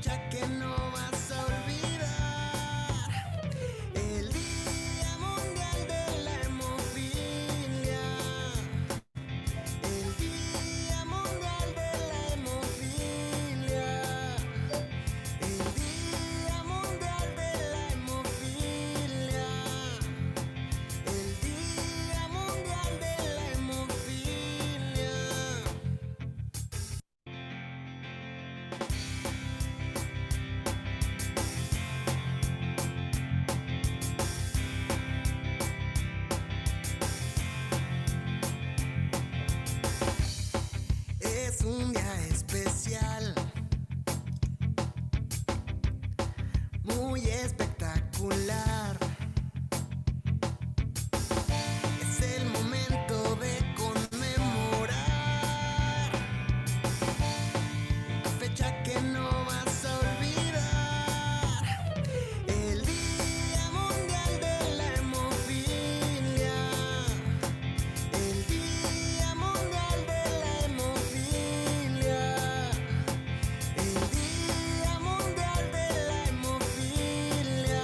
fecha que no vas a olvidar. El Día Mundial de la Hemofilia. El Día Mundial de la Hemofilia. El Día Mundial de la Hemofilia. El Día Mundial de la Hemofilia. Es un día especial, muy espectacular. Es el momento de conmemorar, fecha que no vas a olvidar. El Día Mundial de la Hemofilia. El Día Mundial de la Hemofilia. El Día Mundial de la Hemofilia.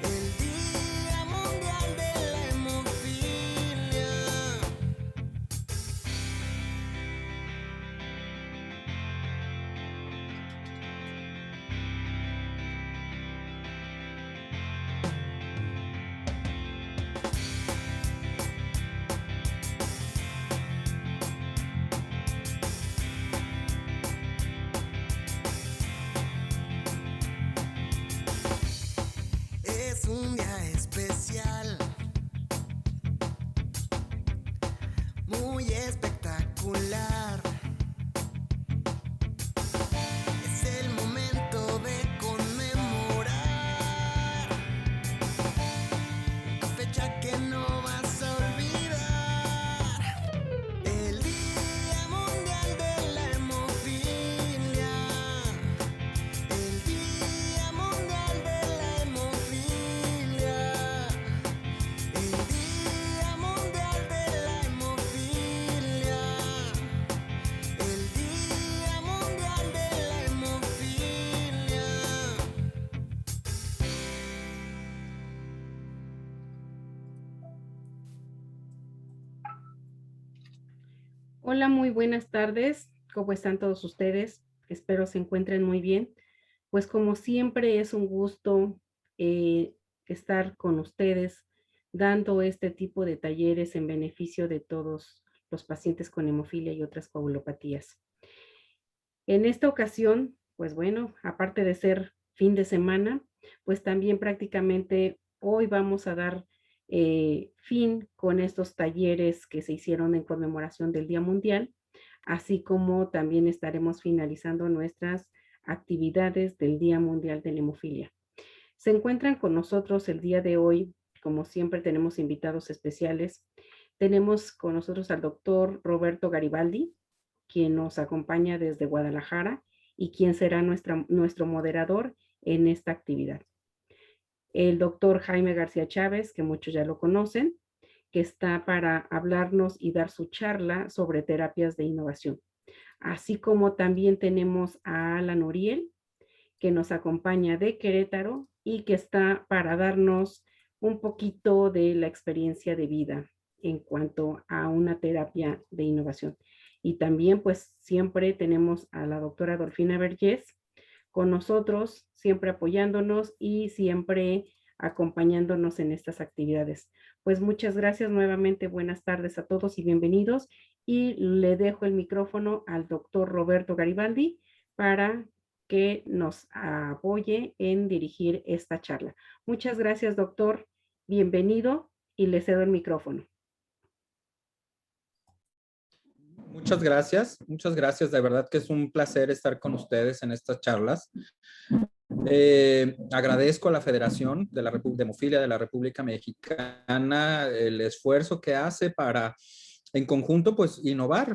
El Día Mundial de la Hemofilia. Es un día especial, muy espectacular. Es el momento de conmemorar, fecha que no vas a olvidar. El Día Mundial de la Hemofilia. El Día Mundial de la Hemofilia. El Día Mundial de la Hemofilia. El Día Mundial de la Hemofilia. Hola, muy buenas tardes. ¿Cómo están todos ustedes? Espero se encuentren muy bien. Pues como siempre es un gusto eh, estar con ustedes dando este tipo de talleres en beneficio de todos los pacientes con hemofilia y otras coagulopatías. En esta ocasión, pues bueno, aparte de ser fin de semana, pues también prácticamente hoy vamos a dar fin con estos talleres que se hicieron en conmemoración del Día Mundial, así como también estaremos finalizando nuestras actividades del Día Mundial de la Hemofilia. Se encuentran con nosotros el día de hoy, como siempre tenemos invitados especiales. Tenemos con nosotros al doctor Roberto Garibaldi, quien nos acompaña desde Guadalajara y quien será nuestro moderador en esta actividad. El doctor Jaime García Chávez, que muchos ya lo conocen, que está para hablarnos y dar su charla sobre terapias de innovación. Así como también tenemos a Alan Uriel, que nos acompaña de Querétaro y que está para darnos un poquito de la experiencia de vida en cuanto a una terapia de innovación. Y también pues siempre tenemos a la doctora Dolfina Vergés con nosotros, siempre apoyándonos y siempre acompañándonos en estas actividades. Pues muchas gracias nuevamente, buenas tardes a todos y bienvenidos. Y le dejo el micrófono al doctor Roberto Garibaldi para que nos apoye en dirigir esta charla. Muchas gracias, doctor. Bienvenido y le cedo el micrófono. Muchas gracias. De verdad que es un placer estar con ustedes en estas charlas. Agradezco a la Federación de Hemofilia de la República Mexicana el esfuerzo que hace para, en conjunto, pues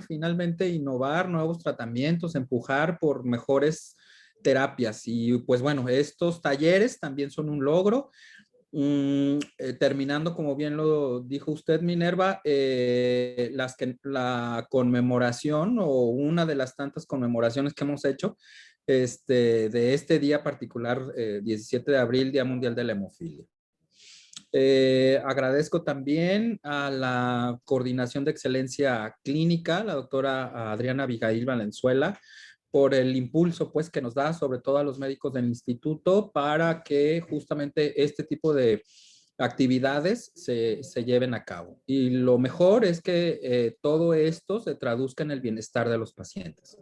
finalmente innovar nuevos tratamientos, empujar por mejores terapias. Y pues bueno, estos talleres también son un logro. Terminando, como bien lo dijo usted, Minerva, la conmemoración o una de las tantas conmemoraciones que hemos hecho de este día particular, 17 de abril, Día Mundial de la Hemofilia. Agradezco también a la Coordinación de Excelencia Clínica, la doctora Adriana Abigail Valenzuela, por el impulso pues que nos da sobre todo a los médicos del instituto para que justamente este tipo de actividades se lleven a cabo. Y lo mejor es que todo esto se traduzca en el bienestar de los pacientes.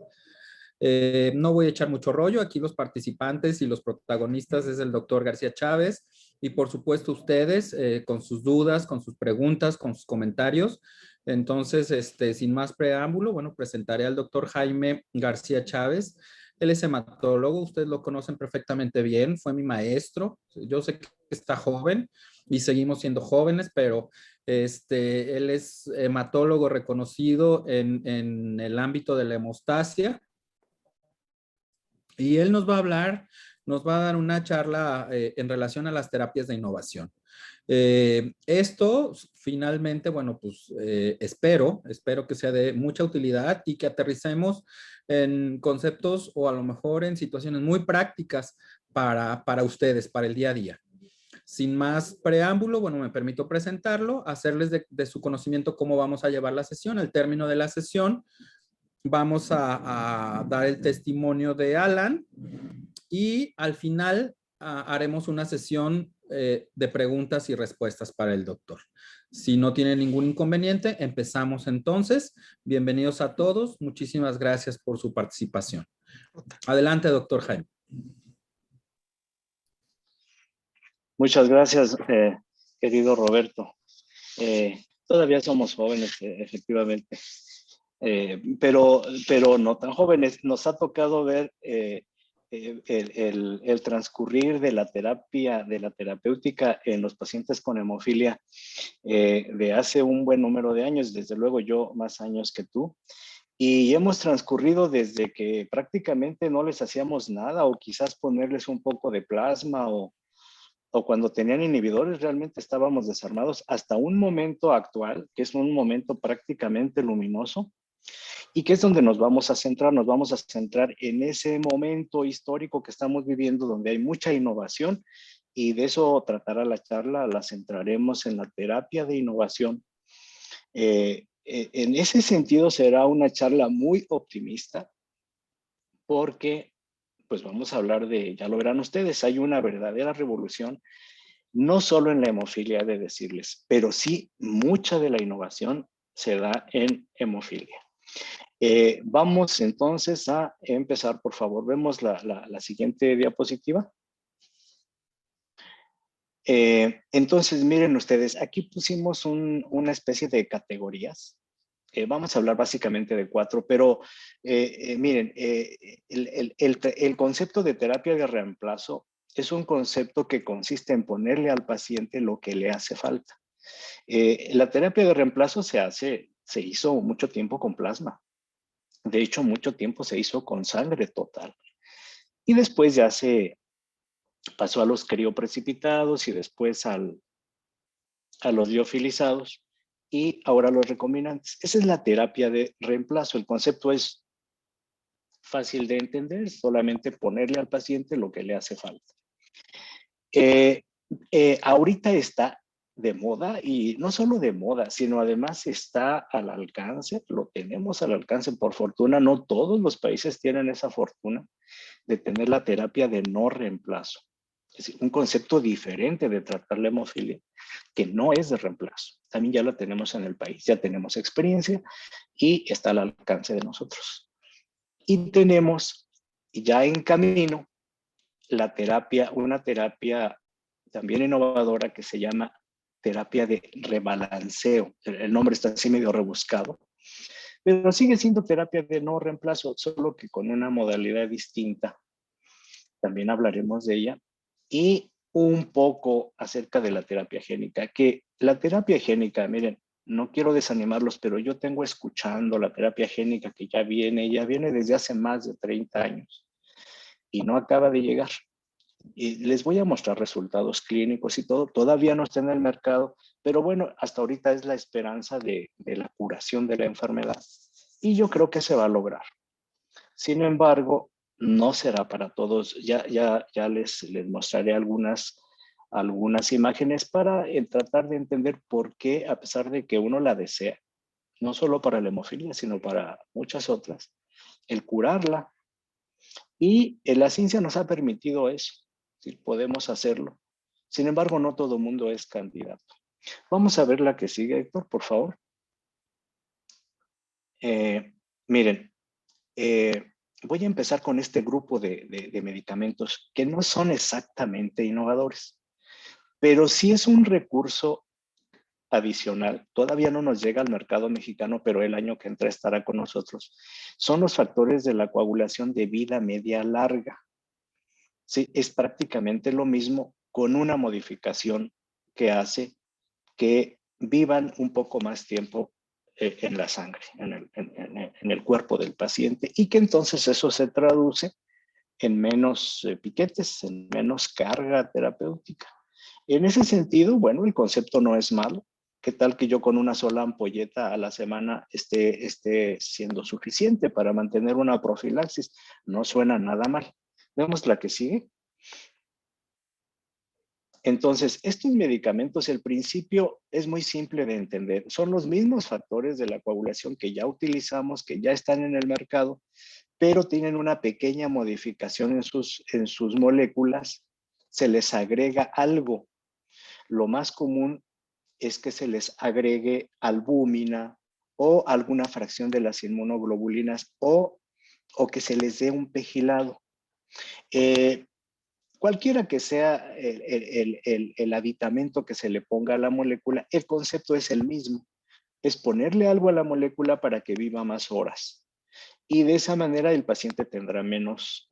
No voy a echar mucho rollo, aquí los participantes y los protagonistas es el doctor García Chávez y por supuesto ustedes con sus dudas, con sus preguntas, con sus comentarios. Entonces, sin más preámbulo, bueno, presentaré al doctor Jaime García Chávez. Él es hematólogo, ustedes lo conocen perfectamente bien, fue mi maestro. Yo sé que está joven y seguimos siendo jóvenes, pero él es hematólogo reconocido en el ámbito de la hemostasia. Y él nos va a hablar, nos va a dar una charla en relación a las terapias de innovación. Esto finalmente, bueno, pues espero que sea de mucha utilidad y que aterricemos en conceptos o a lo mejor en situaciones muy prácticas para ustedes, para el día a día. Sin más preámbulo, bueno, me permito presentarlo, hacerles de su conocimiento cómo vamos a llevar la sesión. Al término de la sesión, vamos a dar el testimonio de Alan y al final haremos una sesión de preguntas y respuestas para el doctor. Si no tiene ningún inconveniente, empezamos entonces. Bienvenidos a todos. Muchísimas gracias por su participación. Adelante, doctor Jaime. Muchas gracias, querido Roberto. Todavía somos jóvenes, efectivamente, pero no tan jóvenes. Nos ha tocado ver el transcurrir de la terapéutica en los pacientes con hemofilia de hace un buen número de años, desde luego yo más años que tú. Y hemos transcurrido desde que prácticamente no les hacíamos nada o quizás ponerles un poco de plasma o cuando tenían inhibidores realmente estábamos desarmados hasta un momento actual, que es un momento prácticamente luminoso y que es donde nos vamos a centrar en ese momento histórico que estamos viviendo donde hay mucha innovación y de eso tratará la charla, la centraremos en la terapia de innovación. En ese sentido será una charla muy optimista porque pues vamos a hablar de, ya lo verán ustedes, hay una verdadera revolución, no solo en la hemofilia, de decirles, pero sí mucha de la innovación se da en hemofilia. Vamos entonces a empezar, por favor, vemos la siguiente diapositiva. Entonces, miren ustedes, aquí pusimos una especie de categorías. Vamos a hablar básicamente de 4, pero miren, el concepto de terapia de reemplazo es un concepto que consiste en ponerle al paciente lo que le hace falta. La terapia de reemplazo se hizo mucho tiempo con plasma. De hecho, mucho tiempo se hizo con sangre total. Y después ya se pasó a los crioprecipitados y después a los liofilizados. Y ahora los recombinantes. Esa es la terapia de reemplazo. El concepto es fácil de entender, solamente ponerle al paciente lo que le hace falta. Ahorita está de moda y no solo de moda, sino además está al alcance, lo tenemos al alcance. Por fortuna, no todos los países tienen esa fortuna de tener la terapia de no reemplazo. Es decir, un concepto diferente de tratar la hemofilia que no es de reemplazo. También ya la tenemos en el país, ya tenemos experiencia y está al alcance de nosotros. Y tenemos ya en camino la terapia, una terapia también innovadora que se llama terapia de rebalanceo. El nombre está así medio rebuscado, pero sigue siendo terapia de no reemplazo, solo que con una modalidad distinta. También hablaremos de ella. Y un poco acerca de la terapia génica, que la terapia génica, miren, no quiero desanimarlos, pero yo tengo escuchando la terapia génica que ya viene desde hace más de 30 años y no acaba de llegar. Y les voy a mostrar resultados clínicos y todo, todavía no está en el mercado, pero bueno, hasta ahorita es la esperanza de la curación de la enfermedad y yo creo que se va a lograr. Sin embargo, no será para todos. Ya les mostraré algunas imágenes para tratar de entender por qué, a pesar de que uno la desea, no solo para la hemofilia, sino para muchas otras, el curarla. Y la ciencia nos ha permitido eso, si podemos hacerlo. Sin embargo, no todo mundo es candidato. Vamos a ver la que sigue, Héctor, por favor. Miren, voy a empezar con este grupo de medicamentos que no son exactamente innovadores, pero sí es un recurso adicional. Todavía no nos llega al mercado mexicano, pero el año que entra estará con nosotros. Son los factores de la coagulación de vida media larga. Sí, es prácticamente lo mismo con una modificación que hace que vivan un poco más tiempo en la sangre, en el cuerpo del paciente, y que entonces eso se traduce en menos piquetes, en menos carga terapéutica. En ese sentido, bueno, el concepto no es malo. ¿Qué tal que yo con una sola ampolleta a la semana esté siendo suficiente para mantener una profilaxis? No suena nada mal. Vemos la que sigue. Entonces, estos medicamentos, el principio es muy simple de entender. Son los mismos factores de la coagulación que ya utilizamos, que ya están en el mercado, pero tienen una pequeña modificación en sus moléculas. Se les agrega algo. Lo más común es que se les agregue albúmina o alguna fracción de las inmunoglobulinas o que se les dé un pegilado. Cualquiera que sea el aditamento que se le ponga a la molécula, el concepto es el mismo. Es ponerle algo a la molécula para que viva más horas. Y de esa manera el paciente tendrá menos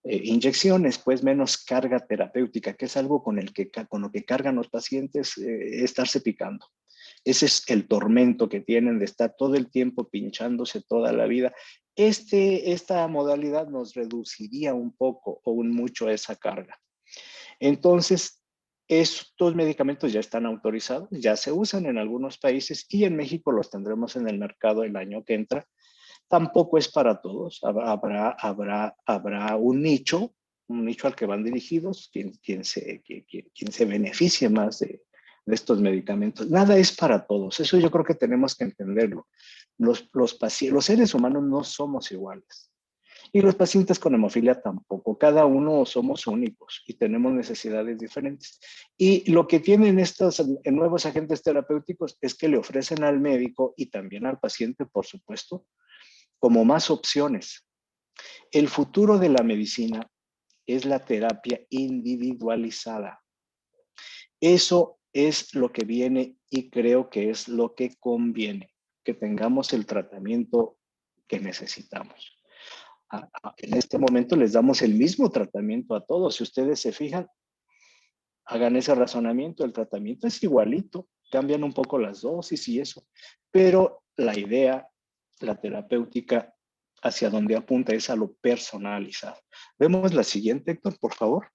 inyecciones, pues menos carga terapéutica, que es algo con lo que cargan los pacientes, estarse picando. Ese es el tormento que tienen de estar todo el tiempo pinchándose toda la vida. Esta modalidad nos reduciría un poco o un mucho esa carga. Entonces, estos medicamentos ya están autorizados, ya se usan en algunos países y en México los tendremos en el mercado el año que entra. Tampoco es para todos, habrá un nicho al que van dirigidos, quien se beneficie más de estos medicamentos. Nada es para todos, eso yo creo que tenemos que entenderlo. Los seres humanos no somos iguales y los pacientes con hemofilia tampoco. Cada uno somos únicos y tenemos necesidades diferentes. Y lo que tienen estos nuevos agentes terapéuticos es que le ofrecen al médico y también al paciente, por supuesto, como más opciones. El futuro de la medicina es la terapia individualizada. Eso es lo que viene y creo que es lo que conviene, que tengamos el tratamiento que necesitamos. En este momento les damos el mismo tratamiento a todos. Si ustedes se fijan, hagan ese razonamiento, el tratamiento es igualito, cambian un poco las dosis y eso, pero la idea, la terapéutica, hacia donde apunta es a lo personalizado. Vemos la siguiente, Héctor, por favor.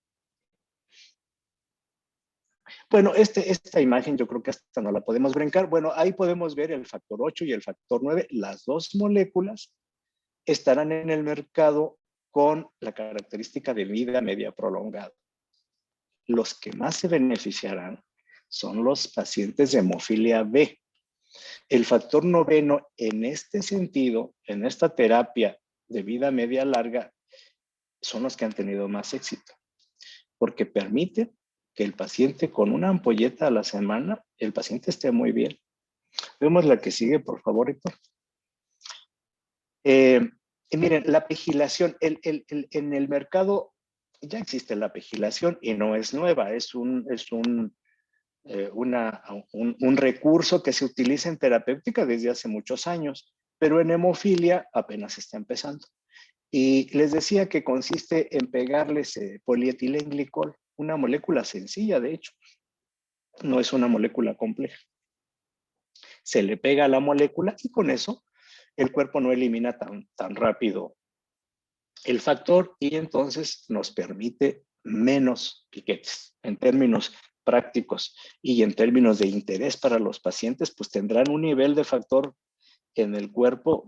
Bueno, esta imagen yo creo que hasta no la podemos brincar. Bueno, ahí podemos ver el factor 8 y el factor 9. Las dos moléculas estarán en el mercado con la característica de vida media prolongada. Los que más se beneficiarán son los pacientes de hemofilia B. El factor noveno, en este sentido, en esta terapia de vida media larga, son los que han tenido más éxito, porque permite que el paciente con una ampolleta a la semana, el paciente esté muy bien. Vemos la que sigue, por favor, Héctor. Y miren, la pegilación, en el mercado ya existe la pegilación y no es nueva, es un recurso que se utiliza en terapéutica desde hace muchos años, pero en hemofilia apenas está empezando. Y les decía que consiste en pegarles polietilenglicol, una molécula sencilla, de hecho, no es una molécula compleja. Se le pega a la molécula y con eso el cuerpo no elimina tan rápido el factor y entonces nos permite menos piquetes. En términos prácticos y en términos de interés para los pacientes, pues tendrán un nivel de factor en el cuerpo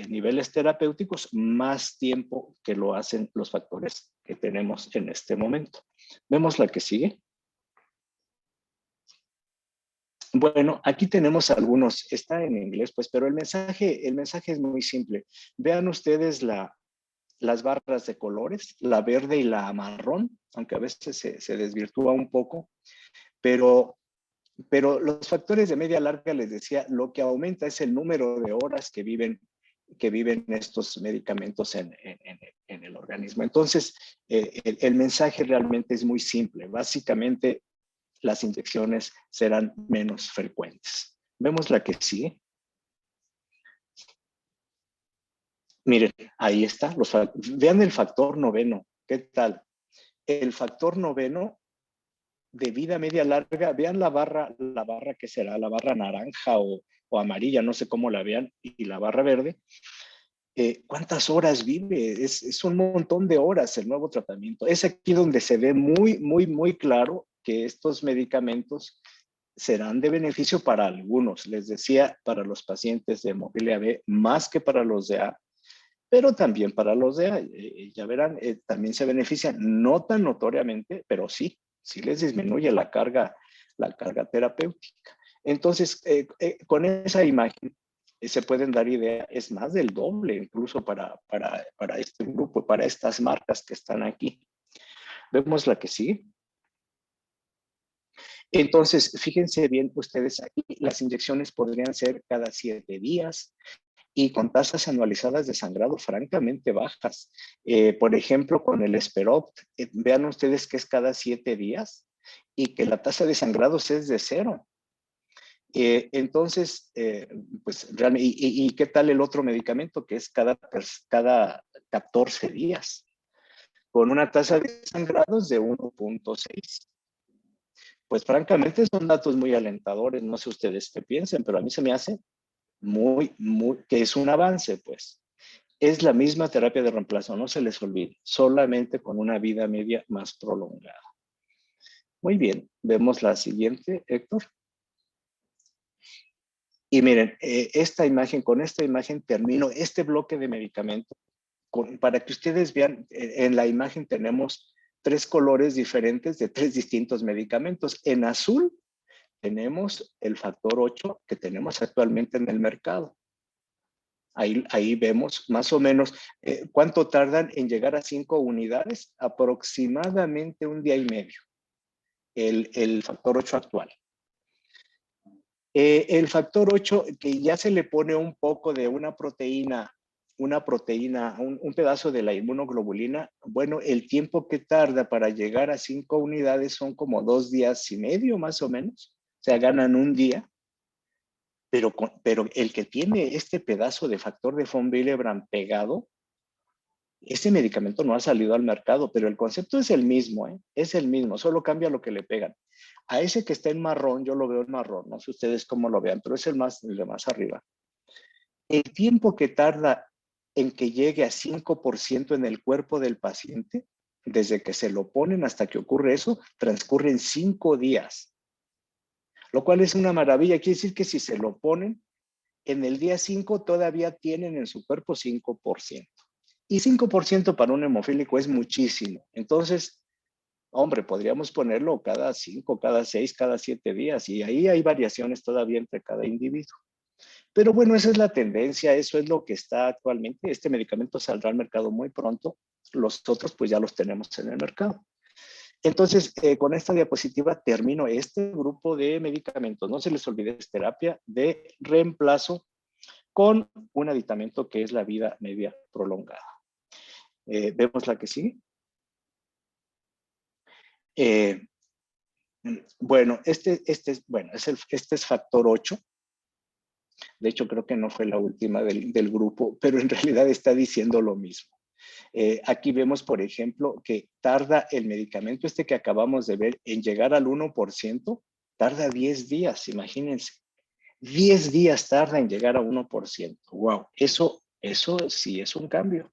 niveles terapéuticos más tiempo que lo hacen los factores que tenemos en este momento. ¿Vemos la que sigue? Bueno, aquí tenemos algunos, está en inglés, pues, pero el mensaje es muy simple. Vean ustedes las barras de colores, la verde y la marrón, aunque a veces se desvirtúa un poco, pero los factores de media larga, les decía, lo que aumenta es el número de horas que viven estos medicamentos en el organismo. Entonces, el mensaje realmente es muy simple. Básicamente, las inyecciones serán menos frecuentes. Vemos la que sigue. Miren, ahí está. Vean el factor noveno. ¿Qué tal? El factor noveno de vida media larga, vean la barra que será, la barra naranja o amarilla, no sé cómo la vean, y la barra verde. ¿Cuántas horas vive? Es un montón de horas el nuevo tratamiento. Es aquí donde se ve muy, muy, muy claro que estos medicamentos serán de beneficio para algunos. Les decía, para los pacientes de hemofilia B, más que para los de A, pero también para los de A. Ya verán, también se benefician, no tan notoriamente, pero sí les disminuye la carga terapéutica. Entonces, con esa imagen se pueden dar idea, es más del doble incluso para este grupo, para estas marcas que están aquí. Vemos la que sigue. Entonces, fíjense bien ustedes aquí, las inyecciones podrían ser cada 7 días y con tasas anualizadas de sangrado francamente bajas. Por ejemplo, con el Esperoct, vean ustedes que es cada 7 días y que la tasa de sangrados es de 0. Entonces, pues realmente, ¿y qué tal el otro medicamento que es cada 14 días? Con una tasa de sangrados de 1.6. Pues francamente son datos muy alentadores, no sé ustedes qué piensen, pero a mí se me hace que es un avance, pues. Es la misma terapia de reemplazo, no se les olvide, solamente con una vida media más prolongada. Muy bien, vemos la siguiente, Héctor. Y miren, con esta imagen termino este bloque de medicamentos. Para que ustedes vean, en la imagen tenemos 3 colores diferentes de 3 distintos medicamentos. En azul tenemos el factor 8 que tenemos actualmente en el mercado. Ahí vemos más o menos cuánto tardan en llegar a 5 unidades, aproximadamente 1 día y medio, el factor 8 actual. El factor 8, que ya se le pone un poco de una proteína, un pedazo de la inmunoglobulina, bueno, el tiempo que tarda para llegar a 5 unidades son como 2 días y medio, más o menos. O sea, ganan 1 día. Pero el que tiene este pedazo de factor de von Willebrand pegado, este medicamento no ha salido al mercado, pero el concepto es el mismo, ¿eh? Es el mismo, solo cambia lo que le pegan. A ese que está en marrón, yo lo veo en marrón, no sé ustedes cómo lo vean, pero es el de más arriba. El tiempo que tarda en que llegue a 5% en el cuerpo del paciente, desde que se lo ponen hasta que ocurre eso, transcurren 5 días. Lo cual es una maravilla. Quiere decir que si se lo ponen, en el día 5 todavía tienen en su cuerpo 5%. Y 5% para un hemofílico es muchísimo. Entonces, hombre, podríamos ponerlo cada 5, cada 6, cada 7 días. Y ahí hay variaciones todavía entre cada individuo. Pero bueno, esa es la tendencia, eso es lo que está actualmente. Este medicamento saldrá al mercado muy pronto. Los otros pues ya los tenemos en el mercado. Entonces, con esta diapositiva termino este grupo de medicamentos. No se les olvide, es terapia de reemplazo con un aditamento que es la vida media prolongada. ¿Vemos la que sigue? Bueno, este es factor 8. De hecho, creo que no fue la última del grupo, pero en realidad está diciendo lo mismo. Aquí vemos, por ejemplo, que tarda el medicamento que acabamos de ver en llegar al 1%, tarda 10 días, imagínense. 10 días tarda en llegar a 1%. ¡Wow! Eso sí es un cambio.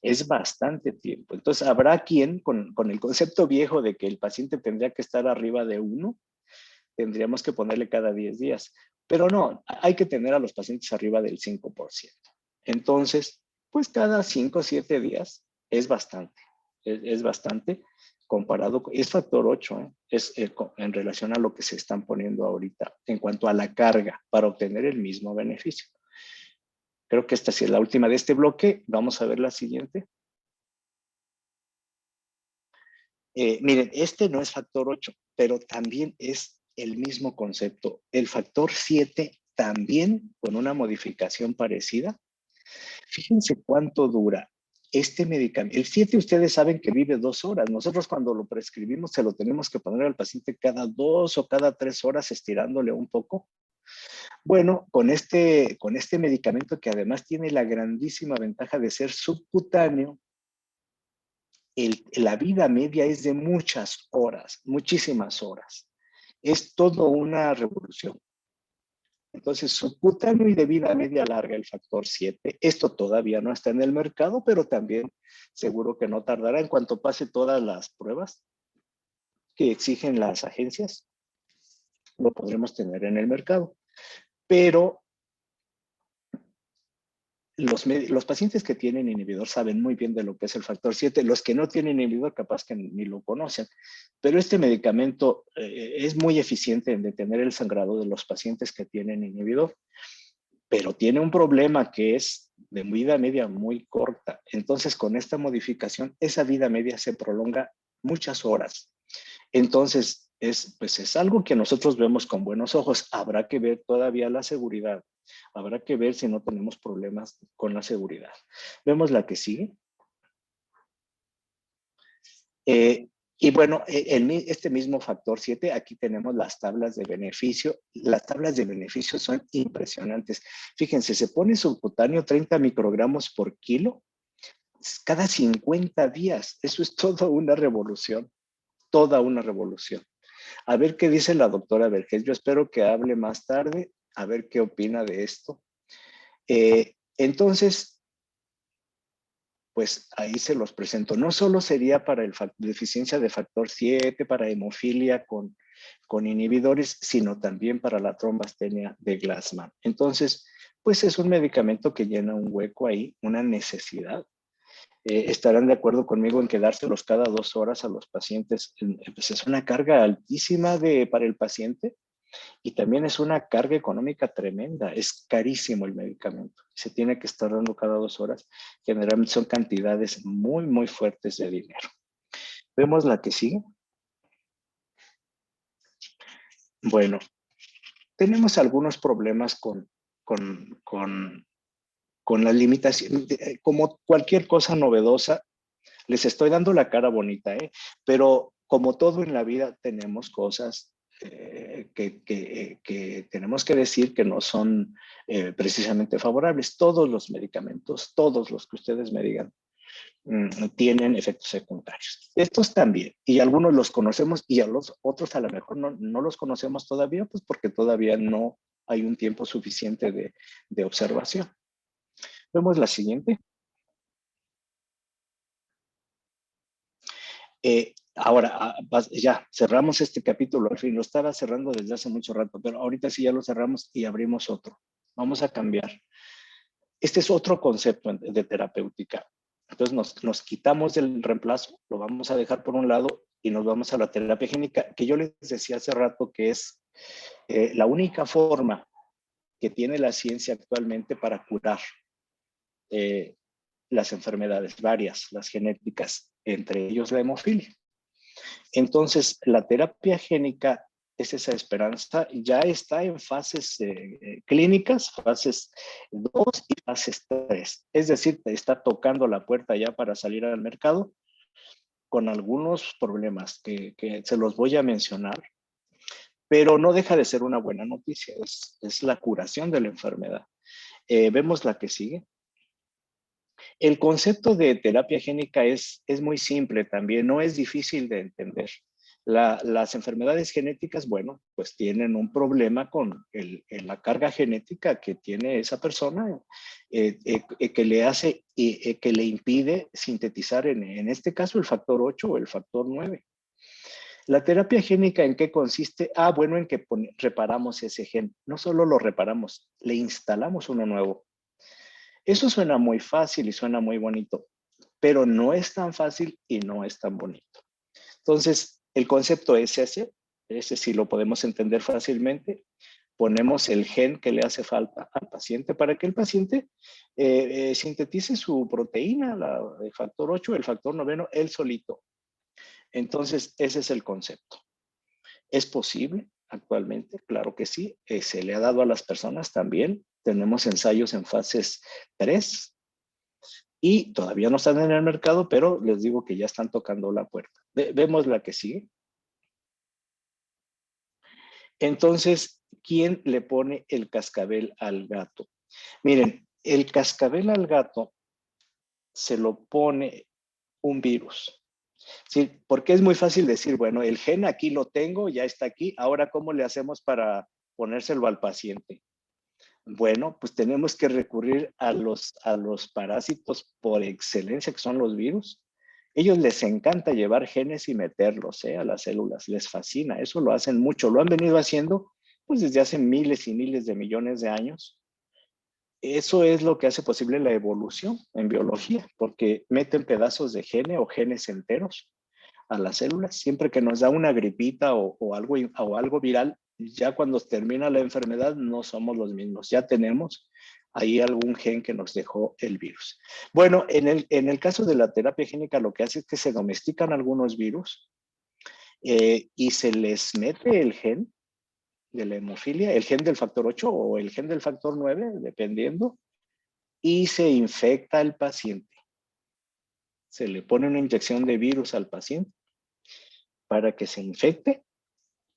Es bastante tiempo. Entonces, habrá quien, con el concepto viejo de que el paciente tendría que estar arriba de 1, tendríamos que ponerle cada 10 días. Pero no, hay que tener a los pacientes arriba del 5%. Entonces, pues cada 5 o 7 días es bastante. Es bastante comparado, es factor 8, ¿eh? En relación a lo que se están poniendo ahorita en cuanto a la carga para obtener el mismo beneficio. Creo que esta sí es la última de este bloque. Vamos a ver la siguiente. Miren, este no es factor 8, pero también es el mismo concepto. El factor 7 también con una modificación parecida. Fíjense cuánto dura este medicamento. El 7 ustedes saben que vive 2 horas. Nosotros cuando lo prescribimos se lo tenemos que poner al paciente cada 2 o cada 3 horas estirándole un poco. Bueno, con este medicamento que además tiene la grandísima ventaja de ser subcutáneo, la vida media es de muchas horas, muchísimas horas. Es todo una revolución. Entonces, subcutáneo y de vida media larga, el factor 7. Esto todavía no está en el mercado, pero también seguro que no tardará en cuanto pase todas las pruebas que exigen las agencias. Lo podremos tener en el mercado. Pero los pacientes que tienen inhibidor saben muy bien de lo que es el factor 7. Los que no tienen inhibidor capaz que ni lo conocen. Pero este medicamento es muy eficiente en detener el sangrado de los pacientes que tienen inhibidor. Pero tiene un problema que es de vida media muy corta. Entonces, con esta modificación, esa vida media se prolonga muchas horas. Entonces, pues es algo que nosotros vemos con buenos ojos. Habrá que ver todavía la seguridad. Habrá que ver si no tenemos problemas con la seguridad. Vemos la que sigue. Y bueno, este mismo factor 7, aquí tenemos las tablas de beneficio. Las tablas de beneficio son impresionantes. Fíjense, se pone subcutáneo 30 microgramos por kilo cada 50 días. Eso es toda una revolución, toda una revolución. A ver qué dice la doctora Vergés. Yo espero que hable más tarde, a ver qué opina de esto. Entonces, pues ahí se los presento. No solo sería para deficiencia de factor 7, para hemofilia con inhibidores, sino también para la trombastenia de Glassman. Entonces, pues es un medicamento que llena un hueco ahí, una necesidad. Estarán de acuerdo conmigo en quedárselos cada 2 horas a los pacientes. Pues es una carga altísima para el paciente. Y también es una carga económica tremenda, es carísimo el medicamento. Se tiene que estar dando cada 2 horas. Generalmente son cantidades muy, muy fuertes de dinero. Vemos la que sigue. Bueno, tenemos algunos problemas con las limitaciones. Como cualquier cosa novedosa, les estoy dando la cara bonita, pero como todo en la vida tenemos cosas que tenemos que decir que no son precisamente favorables. Todos los medicamentos, todos los que ustedes me digan, tienen efectos secundarios. Estos también, y algunos los conocemos y a los otros a lo mejor no los conocemos todavía, pues porque todavía no hay un tiempo suficiente de observación. Vemos la siguiente. Ahora, ya cerramos este capítulo, al fin lo estaba cerrando desde hace mucho rato, pero ahorita sí ya lo cerramos y abrimos otro. Vamos a cambiar. Este es otro concepto de terapéutica. Entonces nos quitamos del reemplazo, lo vamos a dejar por un lado y nos vamos a la terapia génica, que yo les decía hace rato que es la única forma que tiene la ciencia actualmente para curar las enfermedades varias, las genéticas, entre ellos la hemofilia. Entonces, la terapia génica es esa esperanza, ya está en fases clínicas, fases 2 y fases 3. Es decir, te está tocando la puerta ya para salir al mercado con algunos problemas que se los voy a mencionar, pero no deja de ser una buena noticia, es la curación de la enfermedad. Vemos la que sigue. El concepto de terapia génica es muy simple también, no es difícil de entender. Las enfermedades genéticas, bueno, pues tienen un problema con la carga genética que tiene esa persona, que le hace y que le impide sintetizar en este caso el factor 8 o el factor 9. ¿La terapia génica en qué consiste? Bueno, en que reparamos ese gen. No solo lo reparamos, le instalamos uno nuevo. Eso suena muy fácil y suena muy bonito, pero no es tan fácil y no es tan bonito. Entonces, el concepto es ese sí lo podemos entender fácilmente. Ponemos el gen que le hace falta al paciente para que el paciente sintetice su proteína, el factor 8, el factor 9, él solito. Entonces, ese es el concepto. ¿Es posible actualmente? Claro que sí. Se le ha dado a las personas también. Tenemos ensayos en fases 3 y todavía no están en el mercado, pero les digo que ya están tocando la puerta. Vemos la que sigue. Entonces, ¿quién le pone el cascabel al gato? Miren, el cascabel al gato se lo pone un virus. Sí, porque es muy fácil decir, bueno, el gen aquí lo tengo, ya está aquí, ahora ¿cómo le hacemos para ponérselo al paciente? Bueno, pues tenemos que recurrir a los parásitos por excelencia, que son los virus. Ellos les encanta llevar genes y meterlos a las células, les fascina, eso lo hacen mucho, lo han venido haciendo pues desde hace miles y miles de millones de años. Eso es lo que hace posible la evolución en biología, porque meten pedazos de gene o genes enteros a las células. Siempre que nos da una gripita o algo viral, ya cuando termina la enfermedad no somos los mismos. Ya tenemos ahí algún gen que nos dejó el virus. Bueno, en el caso de la terapia génica lo que hace es que se domestican algunos virus y se les mete el gen de la hemofilia, el gen del factor 8 o el gen del factor 9, dependiendo, y se infecta al paciente. Se le pone una inyección de virus al paciente para que se infecte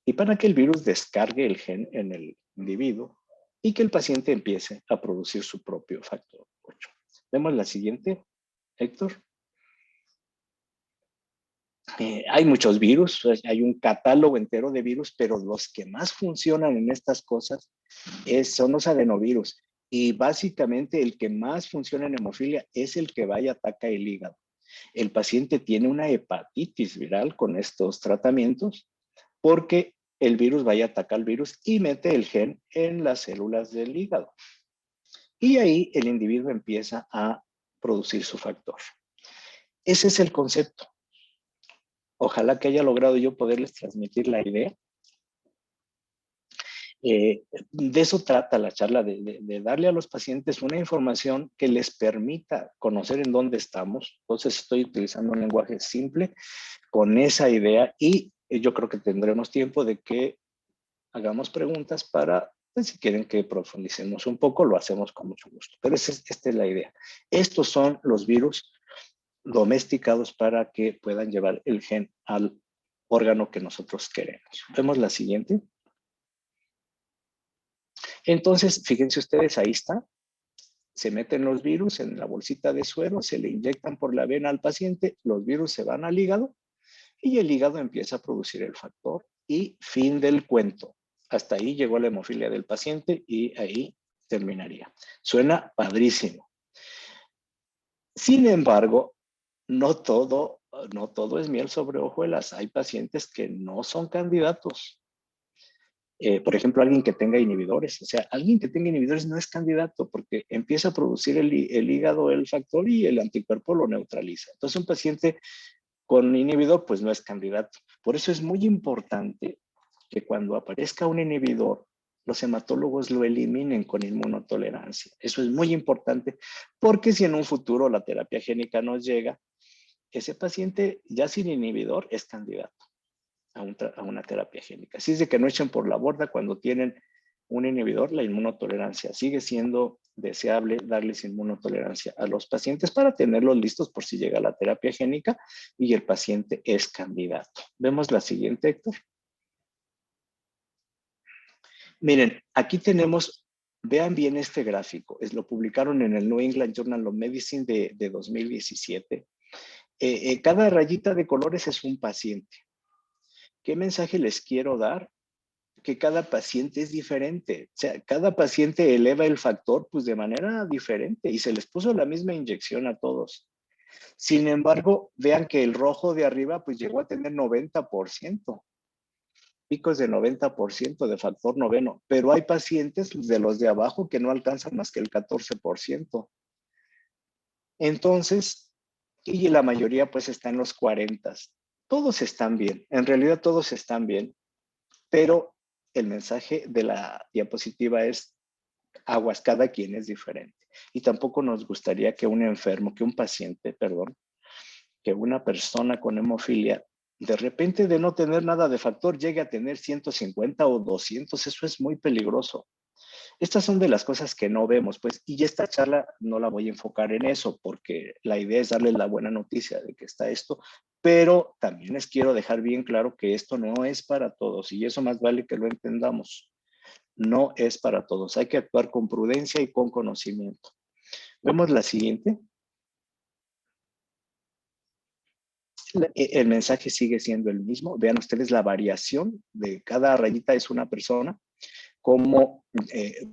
y para que el virus descargue el gen en el individuo y que el paciente empiece a producir su propio factor 8. Vemos la siguiente, Héctor. Hay muchos virus, hay un catálogo entero de virus, pero los que más funcionan en estas cosas son los adenovirus. Y básicamente el que más funciona en hemofilia es el que va y ataca el hígado. El paciente tiene una hepatitis viral con estos tratamientos porque el virus va y ataca al virus y mete el gen en las células del hígado. Y ahí el individuo empieza a producir su factor. Ese es el concepto. Ojalá que haya logrado yo poderles transmitir la idea. De eso trata la charla, de darle a los pacientes una información que les permita conocer en dónde estamos. Entonces estoy utilizando un lenguaje simple con esa idea y yo creo que tendremos tiempo de que hagamos preguntas para, pues, si quieren que profundicemos un poco, lo hacemos con mucho gusto. Pero esta es la idea. Estos son los virus domesticados para que puedan llevar el gen al órgano que nosotros queremos. Vemos la siguiente. Entonces, fíjense ustedes, ahí está. Se meten los virus en la bolsita de suero, se le inyectan por la vena al paciente, los virus se van al hígado y el hígado empieza a producir el factor y fin del cuento. Hasta ahí llegó la hemofilia del paciente y ahí terminaría. Suena padrísimo. Sin embargo, no todo es miel sobre hojuelas. Hay pacientes que no son candidatos. Por ejemplo, alguien que tenga inhibidores. O sea, alguien que tenga inhibidores no es candidato porque empieza a producir el hígado el factor y el anticuerpo lo neutraliza. Entonces, un paciente con inhibidor, pues no es candidato. Por eso es muy importante que cuando aparezca un inhibidor, los hematólogos lo eliminen con inmunotolerancia. Eso es muy importante porque si en un futuro la terapia génica nos llega, ese paciente ya sin inhibidor es candidato a una terapia génica. Así es de que no echen por la borda cuando tienen un inhibidor, la inmunotolerancia. Sigue siendo deseable darles inmunotolerancia a los pacientes para tenerlos listos por si llega la terapia génica y el paciente es candidato. Vemos la siguiente, Héctor. Miren, aquí tenemos, vean bien este gráfico, lo publicaron en el New England Journal of Medicine de 2017. Cada rayita de colores es un paciente. ¿Qué mensaje les quiero dar? Que cada paciente es diferente. O sea, cada paciente eleva el factor pues de manera diferente y se les puso la misma inyección a todos. Sin embargo, vean que el rojo de arriba pues llegó a tener 90%, picos de 90% de factor noveno, pero hay pacientes de los de abajo que no alcanzan más que el 14%. Entonces, y la mayoría pues está en los 40. Todos están bien, en realidad todos están bien, pero el mensaje de la diapositiva es aguas, cada quien es diferente. Y tampoco nos gustaría que un enfermo, que un paciente, perdón, que una persona con hemofilia, de repente de no tener nada de factor, llegue a tener 150 o 200, eso es muy peligroso. Estas son de las cosas que no vemos, pues, y esta charla no la voy a enfocar en eso, porque la idea es darles la buena noticia de que está esto, pero también les quiero dejar bien claro que esto no es para todos, y eso más vale que lo entendamos. No es para todos, hay que actuar con prudencia y con conocimiento. Vemos la siguiente. El mensaje sigue siendo el mismo. Vean ustedes la variación de cada rayita es una persona. Como,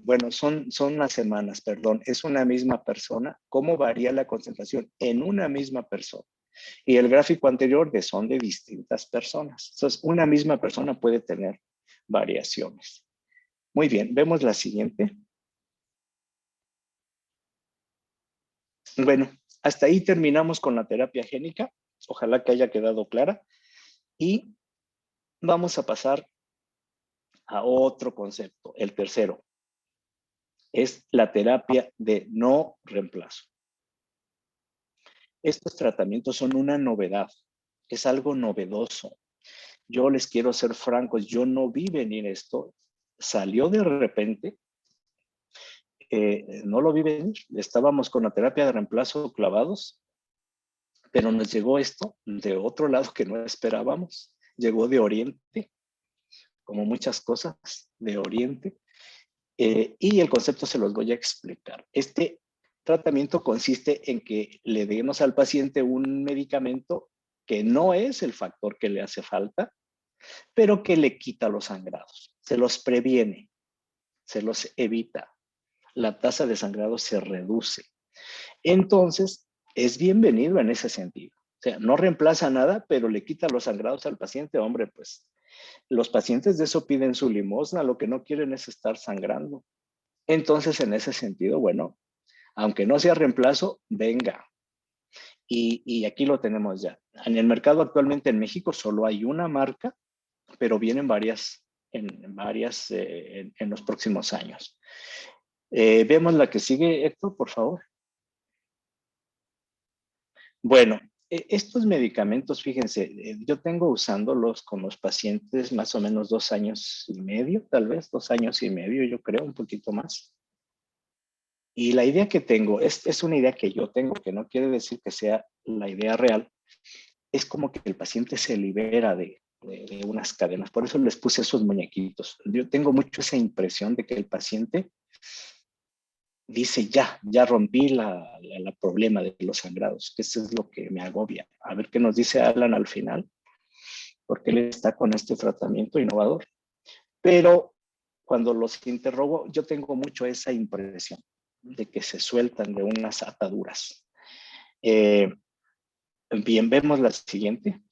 bueno, son las semanas, perdón, es una misma persona. ¿Cómo varía la concentración en una misma persona? Y el gráfico anterior son de distintas personas. Entonces, una misma persona puede tener variaciones. Muy bien, vemos la siguiente. Bueno, hasta ahí terminamos con la terapia génica. Ojalá que haya quedado clara. Y vamos a pasar a otro concepto, el tercero. Es la terapia de no reemplazo. Estos tratamientos son una novedad, es algo novedoso. Yo les quiero ser francos, yo no vi venir esto, salió de repente, no lo vi venir. Estábamos con la terapia de reemplazo clavados, pero nos llegó esto de otro lado que no esperábamos. Llegó de Oriente, como muchas cosas de Oriente. Y el concepto se los voy a explicar. Este tratamiento consiste en que le demos al paciente un medicamento que no es el factor que le hace falta, pero que le quita los sangrados, se los previene, se los evita. La tasa de sangrado se reduce. Entonces, es bienvenido en ese sentido. O sea, no reemplaza nada, pero le quita los sangrados al paciente. Hombre, pues los pacientes de eso piden su limosna, lo que no quieren es estar sangrando. Entonces, en ese sentido, bueno, aunque no sea reemplazo, venga. Y aquí lo tenemos ya. En el mercado actualmente en México solo hay una marca, pero vienen varias en los próximos años. Vemos la que sigue, Héctor, por favor. Bueno, estos medicamentos, fíjense, yo tengo usándolos con los pacientes más o menos 2 años y medio, tal vez 2 años y medio, yo creo, un poquito más. Y la idea que tengo, es una idea que yo tengo, que no quiere decir que sea la idea real, es como que el paciente se libera de unas cadenas. Por eso les puse esos muñequitos. Yo tengo mucho esa impresión de que el paciente dice, ya rompí la problema de los sangrados, que eso es lo que me agobia. A ver qué nos dice Alan al final, porque él está con este tratamiento innovador. Pero cuando los interrogo, yo tengo mucho esa impresión de que se sueltan de unas ataduras. Bien, vemos la siguiente.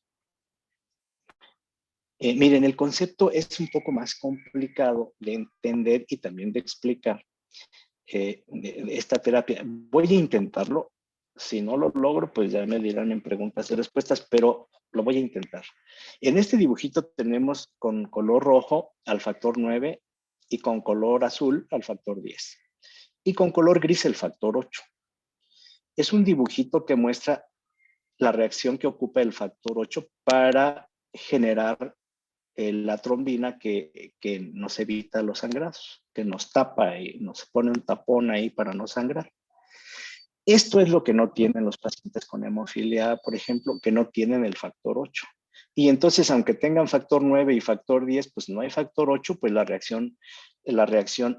Miren, el concepto es un poco más complicado de entender y también de explicar. De esta terapia. Voy a intentarlo. Si no lo logro, pues ya me dirán en preguntas y respuestas, pero lo voy a intentar. En este dibujito tenemos con color rojo al factor 9 y con color azul al factor 10. Y con color gris el factor 8. Es un dibujito que muestra la reacción que ocupa el factor 8 para generar la trombina que nos evita los sangrados, que nos tapa y nos pone un tapón ahí para no sangrar. Esto es lo que no tienen los pacientes con hemofilia, por ejemplo, que no tienen el factor 8. Y entonces, aunque tengan factor 9 y factor 10, pues no hay factor 8, pues la reacción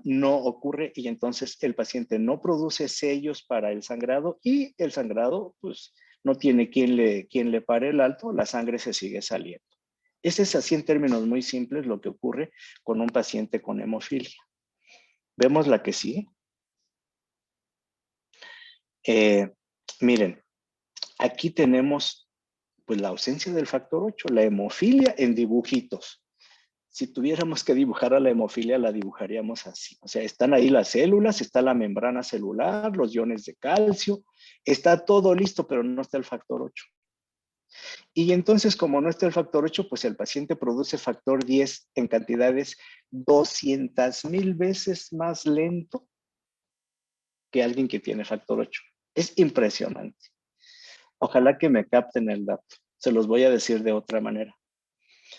no ocurre y entonces el paciente no produce sellos para el sangrado y el sangrado, pues no tiene quien le pare el alto, la sangre se sigue saliendo. Ese es así en términos muy simples lo que ocurre con un paciente con hemofilia. Vemos la que sigue. Miren, Aquí tenemos pues la ausencia del factor 8, la hemofilia en dibujitos. Si tuviéramos que dibujar a la hemofilia, la dibujaríamos así. O sea, están ahí las células, está la membrana celular, los iones de calcio, está todo listo, pero no está el factor 8. Y entonces, como no está el factor 8, pues el paciente produce factor 10 en cantidades 200,000 veces más lento que alguien que tiene factor 8. Es impresionante. Ojalá que me capten el dato. Se los voy a decir de otra manera.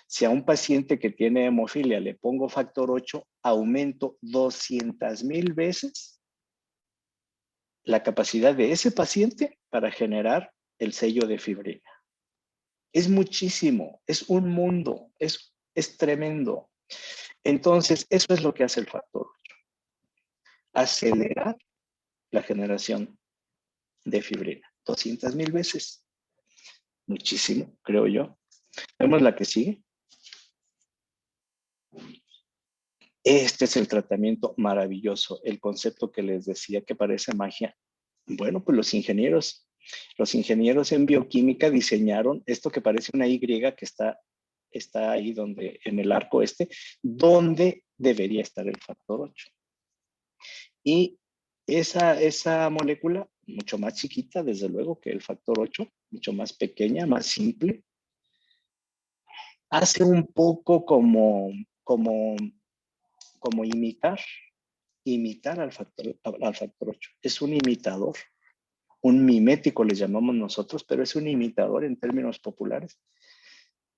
Si a un paciente que tiene hemofilia le pongo factor 8, aumento 200,000 veces la capacidad de ese paciente para generar el sello de fibrina. Es muchísimo, es un mundo, es tremendo. Entonces, eso es lo que hace el factor 8. Acelerar la generación de fibrina. 200,000 veces. Muchísimo, creo yo. Vemos la que sigue. Este es el tratamiento maravilloso, el concepto que les decía que parece magia. Bueno, pues los ingenieros en bioquímica diseñaron esto que parece una Y que está ahí donde, en el arco donde debería estar el factor 8. Y esa molécula, mucho más chiquita, desde luego, que el factor 8, mucho más pequeña, más simple, hace un poco como imitar al factor 8. Es un imitador, un mimético le llamamos nosotros, pero es un imitador en términos populares.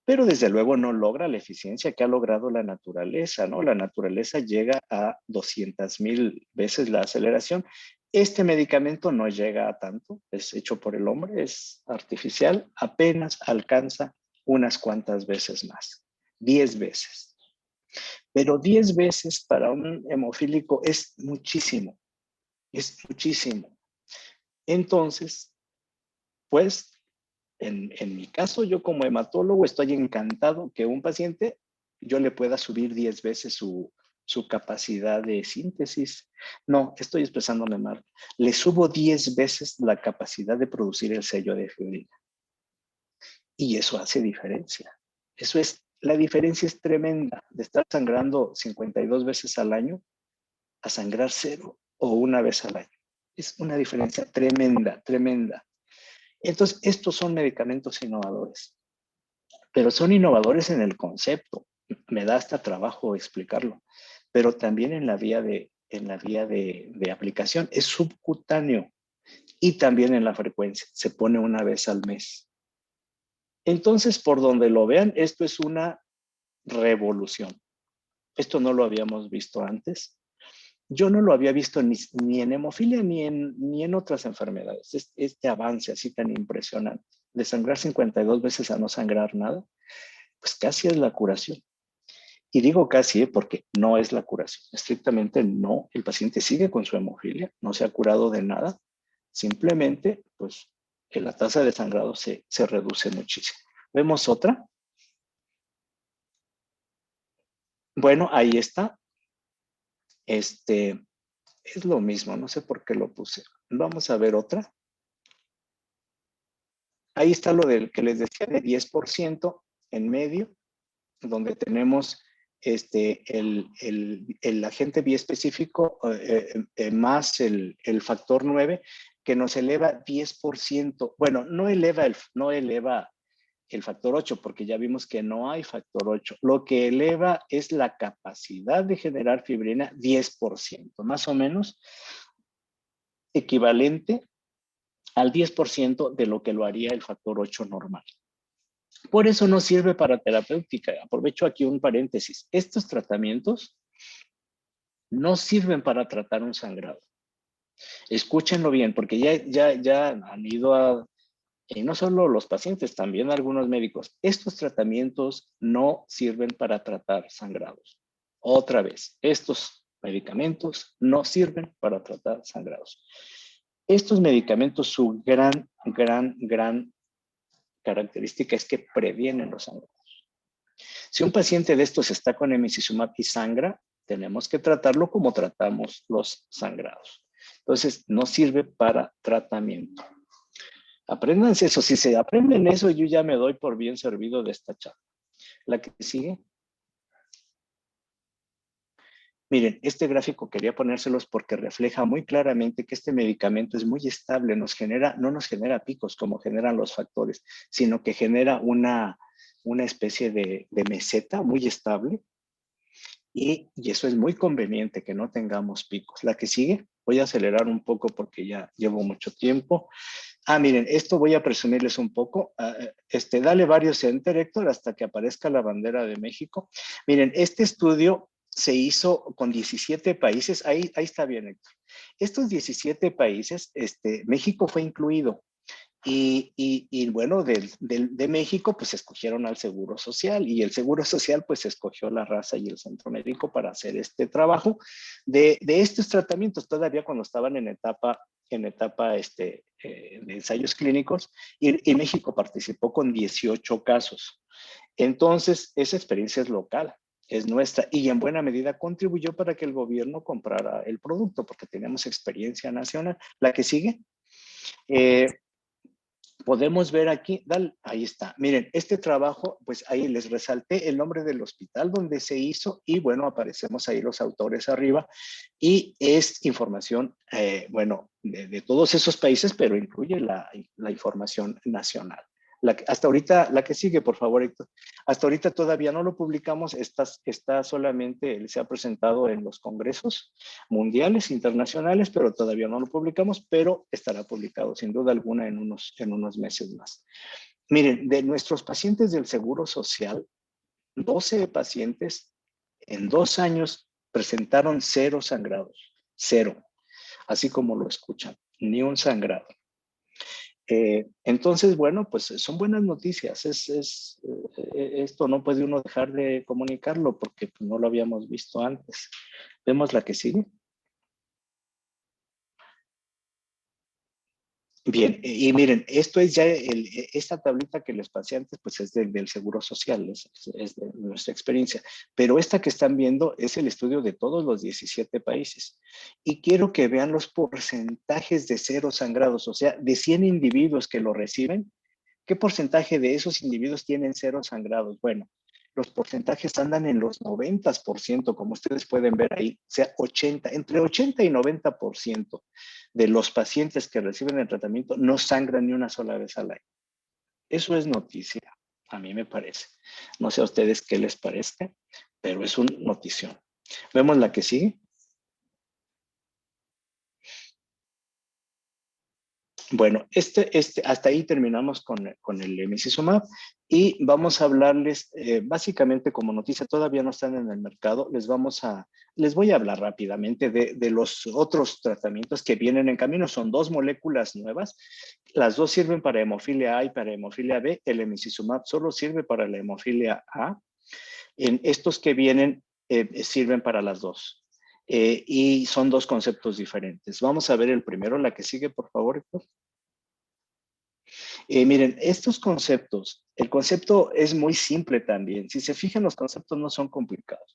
Pero desde luego no logra la eficiencia que ha logrado la naturaleza, ¿no? La naturaleza llega a 200,000 veces la aceleración. Este medicamento no llega a tanto, es hecho por el hombre, es artificial, apenas alcanza unas cuantas veces más, 10 veces. Pero 10 veces para un hemofílico es muchísimo, es muchísimo. Entonces, pues, en mi caso, yo como hematólogo estoy encantado que un paciente yo le pueda subir 10 veces su capacidad de síntesis. No, estoy expresándome mal. Le subo 10 veces la capacidad de producir el sello de fibrina. Y eso hace diferencia. La diferencia es tremenda de estar sangrando 52 veces al año a sangrar 0 o una vez al año. Es una diferencia tremenda, tremenda. Entonces, estos son medicamentos innovadores, pero son innovadores en el concepto. Me da hasta trabajo explicarlo, pero también en la vía de aplicación. Es subcutáneo y también en la frecuencia. Se pone una vez al mes. Entonces, por donde lo vean, esto es una revolución. Esto no lo habíamos visto antes. Yo no lo había visto ni en hemofilia ni en otras enfermedades. Este avance así tan impresionante, de sangrar 52 veces a no sangrar nada, pues casi es la curación. Y digo casi porque no es la curación. Estrictamente no. El paciente sigue con su hemofilia, no se ha curado de nada. Simplemente, pues, que la tasa de sangrado se reduce muchísimo. ¿Vemos otra? Bueno, ahí está. Es lo mismo, no sé por qué lo puse. Vamos a ver otra. Ahí está lo del que les decía de 10% en medio, donde tenemos el agente biespecífico más el factor 9, que nos eleva 10%. Bueno, no eleva el factor 8, porque ya vimos que no hay factor 8. Lo que eleva es la capacidad de generar fibrina 10%, más o menos equivalente al 10% de lo que lo haría el factor 8 normal. Por eso no sirve para terapéutica. Aprovecho aquí un paréntesis. Estos tratamientos no sirven para tratar un sangrado. Escúchenlo bien, porque ya han ido y no solo los pacientes, también algunos médicos. Estos tratamientos no sirven para tratar sangrados. Otra vez, estos medicamentos no sirven para tratar sangrados. Estos medicamentos, su gran característica es que previenen los sangrados. Si un paciente de estos está con emicizumab y sangra, tenemos que tratarlo como tratamos los sangrados. Entonces, no sirve para tratamiento. Apréndanse eso. Si se aprenden eso, yo ya me doy por bien servido de esta charla. La que sigue. Miren, este gráfico quería ponérselos porque refleja muy claramente que este medicamento es muy estable, no nos genera picos como generan los factores, sino que genera una especie de meseta muy estable y eso es muy conveniente que no tengamos picos. La que sigue, voy a acelerar un poco porque ya llevo mucho tiempo. Miren, esto voy a presumirles un poco. Dale varios enter, Héctor, hasta que aparezca la bandera de México. Miren, este estudio se hizo con 17 países. Ahí está bien, Héctor. Estos 17 países, México fue incluido. Y bueno, de México, pues escogieron al Seguro Social y el Seguro Social, pues escogió la raza y el centro médico para hacer este trabajo de estos tratamientos, todavía cuando estaban en etapa de ensayos clínicos, y México participó con 18 casos. Entonces, esa experiencia es local, es nuestra, y en buena medida contribuyó para que el gobierno comprara el producto, porque tenemos experiencia nacional. La que sigue. Podemos ver aquí, ahí está. Miren, este trabajo, pues ahí les resalté el nombre del hospital donde se hizo y bueno, aparecemos ahí los autores arriba y es información, bueno, de todos esos países, pero incluye la información nacional. Hasta ahorita, la que sigue, por favor, Héctor. Hasta ahorita todavía no lo publicamos, está solamente, se ha presentado en los congresos mundiales, internacionales, pero todavía no lo publicamos, pero estará publicado sin duda alguna en unos meses más. Miren, de nuestros pacientes del Seguro Social, 12 pacientes en 2 años presentaron 0 sangrados, 0, así como lo escuchan, ni un sangrado. Entonces, bueno, pues son buenas noticias. Esto no puede uno dejar de comunicarlo porque pues, no lo habíamos visto antes. Vemos la que sigue. Bien, y miren, esto es ya esta tablita que les pasé antes, pues es del Seguro Social, es de nuestra experiencia. Pero esta que están viendo es el estudio de todos los 17 países. Y quiero que vean los porcentajes de 0 sangrados, o sea, de 100 individuos que lo reciben, ¿qué porcentaje de esos individuos tienen 0 sangrados? Bueno, los porcentajes andan en los 90%, como ustedes pueden ver ahí, o sea, entre 80 y 90% de los pacientes que reciben el tratamiento no sangran ni una sola vez al año. Eso es noticia, a mí me parece. No sé a ustedes qué les parezca, pero es una notición. ¿Vemos la que sigue? Bueno, hasta ahí terminamos con el emicizumab y vamos a hablarles básicamente como noticia, todavía no están en el mercado, les voy a hablar rápidamente de los otros tratamientos que vienen en camino. Son 2 moléculas nuevas, las 2 sirven para hemofilia A y para hemofilia B, el emicizumab solo sirve para la hemofilia A. En estos que vienen sirven para las 2. Y son 2 conceptos diferentes. Vamos a ver el primero, la que sigue, por favor, Héctor. Miren, estos conceptos, el concepto es muy simple también. Si se fijan, los conceptos no son complicados.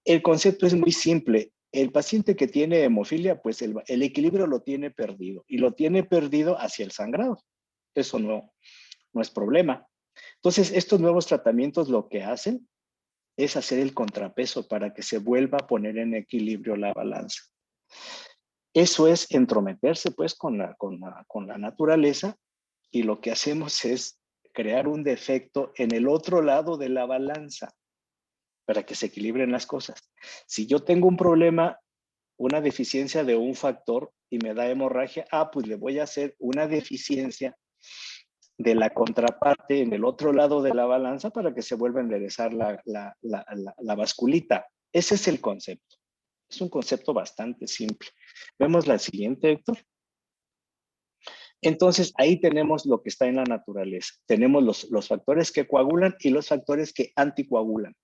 El concepto es muy simple. El paciente que tiene hemofilia, pues el equilibrio lo tiene perdido y lo tiene perdido hacia el sangrado. Eso no es problema. Entonces, estos nuevos tratamientos lo que hacen es hacer el contrapeso para que se vuelva a poner en equilibrio la balanza. Eso es entrometerse pues con la naturaleza y lo que hacemos es crear un defecto en el otro lado de la balanza para que se equilibren las cosas. Si yo tengo un problema, una deficiencia de un factor y me da hemorragia, pues le voy a hacer una deficiencia de la contraparte en el otro lado de la balanza para que se vuelva a enderezar la basculita. Ese es el concepto. Es un concepto bastante simple. Vemos la siguiente, Héctor. Entonces, ahí tenemos lo que está en la naturaleza. Tenemos los factores que coagulan y los factores que anticoagulan.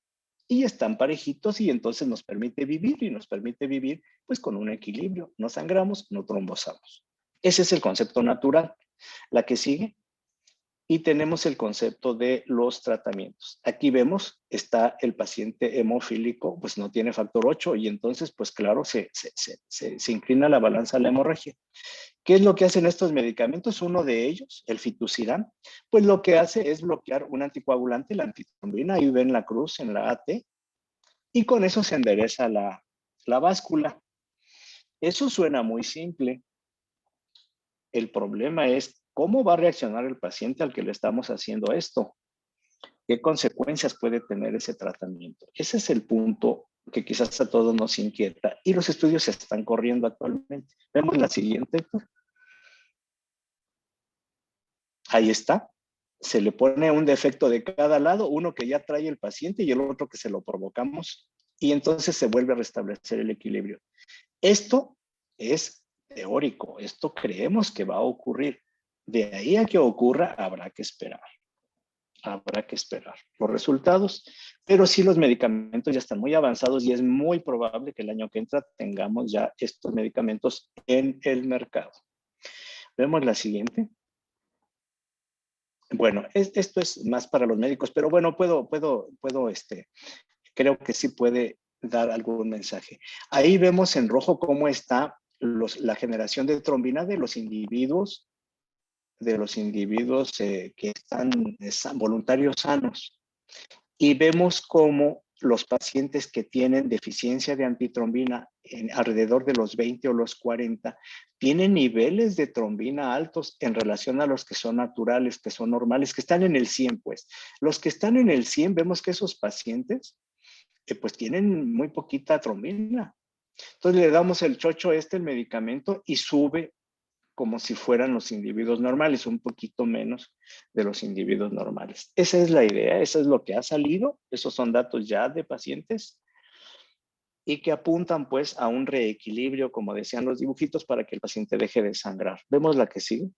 Y están parejitos y entonces nos permite vivir y nos permite vivir pues con un equilibrio. No sangramos, no trombosamos. Ese es el concepto natural. La que sigue. Y tenemos el concepto de los tratamientos. Aquí vemos, está el paciente hemofílico, pues no tiene factor 8 y entonces, pues claro, se inclina la balanza a la hemorragia. ¿Qué es lo que hacen estos medicamentos? Uno de ellos, el fitusiran, pues lo que hace es bloquear un anticoagulante, la antitrombina, ahí ven la cruz en la AT, y con eso se endereza la báscula. Eso suena muy simple. El problema es cómo va a reaccionar el paciente al que le estamos haciendo esto. ¿Qué consecuencias puede tener ese tratamiento? Ese es el punto que quizás a todos nos inquieta y los estudios se están corriendo actualmente. Vemos la siguiente. Ahí está. Se le pone un defecto de cada lado, uno que ya trae el paciente y el otro que se lo provocamos. Y entonces se vuelve a restablecer el equilibrio. Esto es teórico, esto creemos que va a ocurrir. De ahí a que ocurra, habrá que esperar. Habrá que esperar los resultados, pero sí los medicamentos ya están muy avanzados y es muy probable que el año que entra tengamos ya estos medicamentos en el mercado. Vemos la siguiente. Bueno, esto es más para los médicos, pero bueno, creo que sí puede dar algún mensaje. Ahí vemos en rojo cómo está la generación de trombina de los individuos que están voluntarios sanos. Y vemos cómo los pacientes que tienen deficiencia de antitrombina alrededor de los 20 o los 40 tienen niveles de trombina altos en relación a los que son naturales, que son normales, que están en el 100, pues. Los que están en el 100, vemos que esos pacientes pues tienen muy poquita trombina. Entonces le damos el chocho el medicamento y sube como si fueran los individuos normales, un poquito menos de los individuos normales. Esa es la idea, eso es lo que ha salido, esos son datos ya de pacientes y que apuntan pues a un reequilibrio, como decían los dibujitos, para que el paciente deje de sangrar. ¿Vemos la que sigue?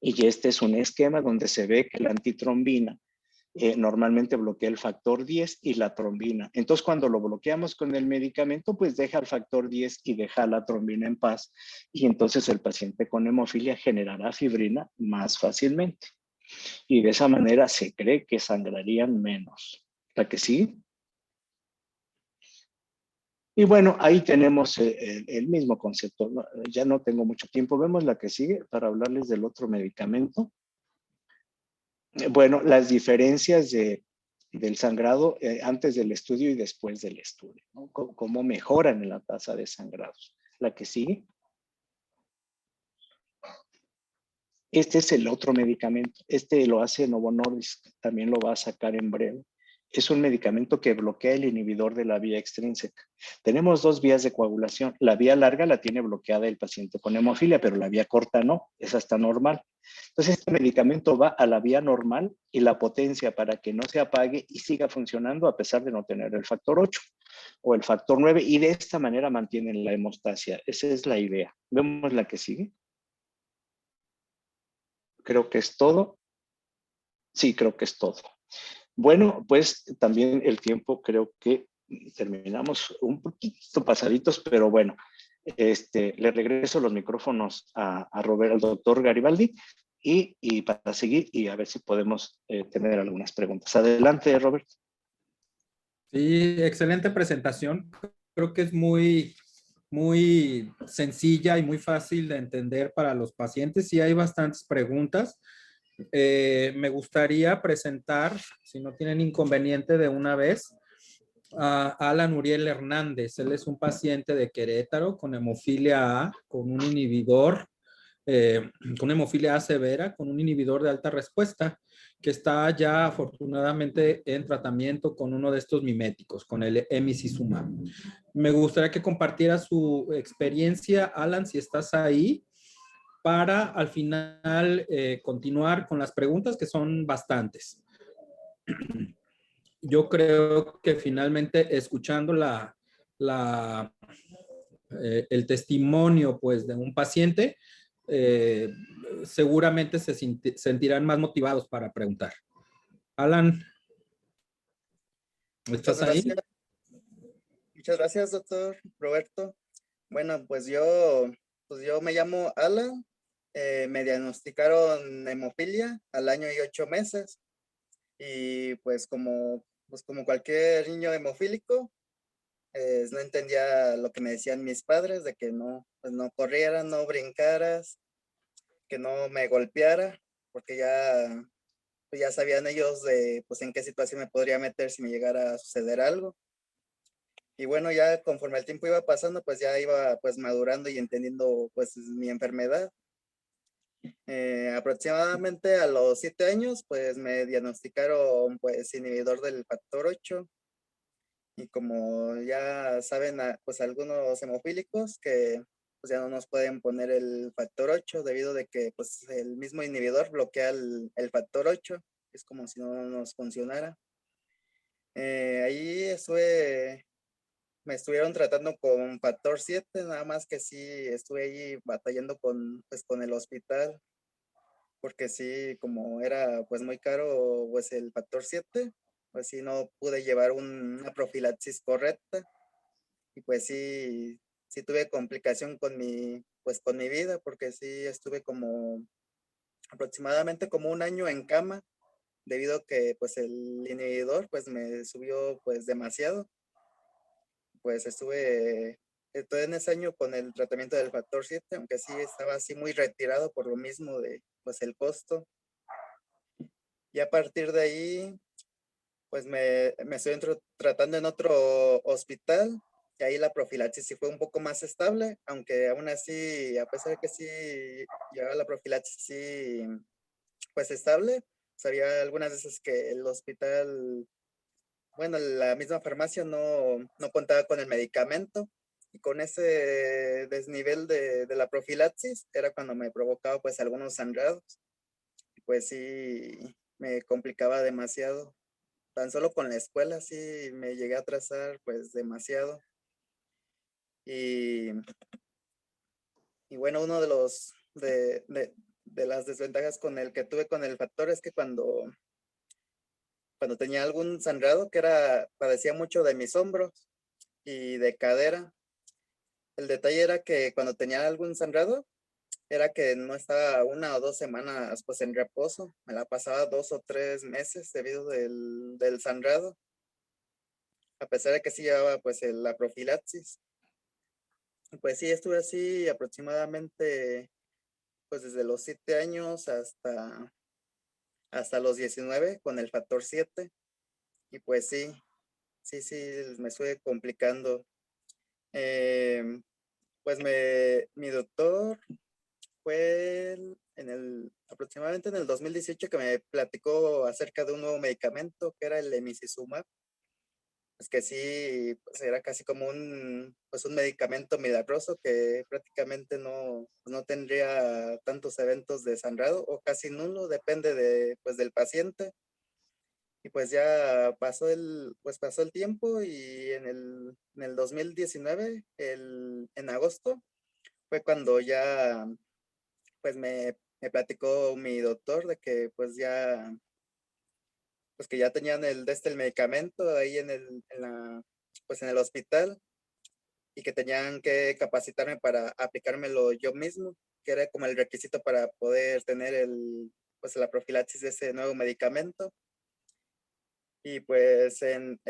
Y este es un esquema donde se ve que la antitrombina normalmente bloquea el factor 10 y la trombina. Entonces, cuando lo bloqueamos con el medicamento, pues deja el factor 10 y deja la trombina en paz. Y entonces el paciente con hemofilia generará fibrina más fácilmente. Y de esa manera se cree que sangrarían menos. ¿La que sí? Y bueno, ahí tenemos el mismo concepto. Ya no tengo mucho tiempo. Vemos la que sigue para hablarles del otro medicamento. Bueno, las diferencias del sangrado antes del estudio y después del estudio, ¿no? Cómo mejoran en la tasa de sangrados. La que sigue. Este es el otro medicamento. Este lo hace Novo Nordisk, también lo va a sacar en breve. Es un medicamento que bloquea el inhibidor de la vía extrínseca. Tenemos dos vías de coagulación. La vía larga la tiene bloqueada el paciente con hemofilia, pero la vía corta no, esa está normal. Entonces, este medicamento va a la vía normal y la potencia para que no se apague y siga funcionando a pesar de no tener el factor 8 o el factor 9 y de esta manera mantienen la hemostasia. Esa es la idea. Vemos la que sigue. Creo que es todo. Sí, creo que es todo. Bueno, pues también el tiempo creo que terminamos un poquito pasaditos, pero bueno, le regreso los micrófonos a Robert, al doctor Garibaldi, y para seguir y a ver si podemos tener algunas preguntas. Adelante, Robert. Sí, excelente presentación. Creo que es muy sencilla y muy fácil de entender para los pacientes. Sí hay bastantes preguntas. Me gustaría presentar, si no tienen inconveniente de una vez, a Alan Uriel Hernández. Él es un paciente de Querétaro con hemofilia A, con un inhibidor, con hemofilia A severa, con un inhibidor de alta respuesta, que está ya afortunadamente en tratamiento con uno de estos miméticos, con el emicizumab. Me gustaría que compartiera su experiencia, Alan, si estás ahí, para al final continuar con las preguntas, que son bastantes. Yo creo que finalmente escuchando el testimonio pues, de un paciente, seguramente se sentirán más motivados para preguntar. Alan, ¿estás ahí? Muchas gracias, doctor Roberto. Bueno, pues yo me llamo Alan. me diagnosticaron hemofilia al año y 8 meses. Y pues como cualquier niño hemofílico, no entendía lo que me decían mis padres de que no, pues no corrieras, no brincaras, que no me golpeara, porque ya sabían ellos de pues en qué situación me podría meter si me llegara a suceder algo. Y bueno, ya conforme el tiempo iba pasando, pues ya iba pues madurando y entendiendo pues mi enfermedad. Aproximadamente a los 7 años, pues me diagnosticaron pues inhibidor del factor 8. Y como ya saben, pues algunos hemofílicos que pues ya no nos pueden poner el factor 8 debido de que pues el mismo inhibidor bloquea el factor 8. Es como si no nos funcionara. Ahí me estuvieron tratando con factor 7, nada más que sí estuve ahí batallando pues, con el hospital, porque sí, como era pues muy caro pues el factor 7, pues sí no pude llevar una profilaxis correcta y pues sí tuve complicación pues con mi vida, porque sí estuve como aproximadamente como un año en cama debido a que pues el inhibidor pues me subió pues demasiado. Pues estuve en ese año con el tratamiento del factor 7, aunque sí estaba así muy retirado por lo mismo de pues el costo. Y a partir de ahí, pues me estoy tratando en otro hospital, y ahí la profilaxis sí fue un poco más estable, aunque aún así, a pesar de que sí llevaba la profilaxis sí, pues estable, pues había algunas veces que el hospital, bueno, la misma farmacia no contaba con el medicamento, y con ese desnivel de la profilaxis era cuando me provocaba pues algunos sangrados, y pues sí me complicaba demasiado. Tan solo con la escuela sí me llegué a atrasar pues demasiado. Y, y bueno, uno de las desventajas con el que tuve con el factor es que cuando tenía algún sangrado, padecía mucho de mis hombros y de cadera. El detalle era que cuando tenía algún sangrado, era que no estaba 1 o 2 semanas pues en reposo, me la pasaba 2 o 3 meses debido del sangrado, a pesar de que sí llevaba pues la profilaxis. Pues sí, estuve así aproximadamente pues desde los 7 años hasta los 19 con el factor 7. Y pues sí, me estuve complicando. Em, pues mi doctor fue aproximadamente en el 2018 que me platicó acerca de un nuevo medicamento que era el emicizumab. Es que sí, pues era casi como pues un medicamento milagroso que prácticamente no tendría tantos eventos de sangrado o casi nulo, depende pues del paciente. Y pues ya pasó el tiempo y en el 2019, en agosto, fue cuando ya pues me platicó mi doctor de que pues que ya tenían el medicamento ahí pues en el hospital, y que tenían que capacitarme para aplicármelo yo mismo, que era como el requisito para poder tener pues la profilaxis de ese nuevo medicamento. Y pues en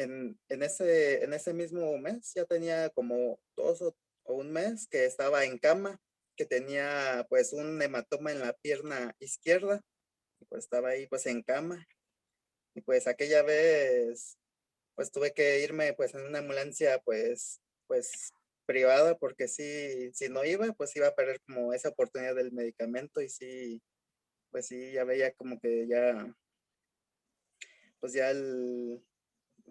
ese mismo mes ya tenía como 2 o un mes que estaba en cama, que tenía pues un hematoma en la pierna izquierda, y pues estaba ahí pues en cama. Y pues aquella vez pues tuve que irme pues en una ambulancia pues privada, porque si no iba pues iba a perder como esa oportunidad del medicamento. Y sí, pues sí, ya veía como que pues ya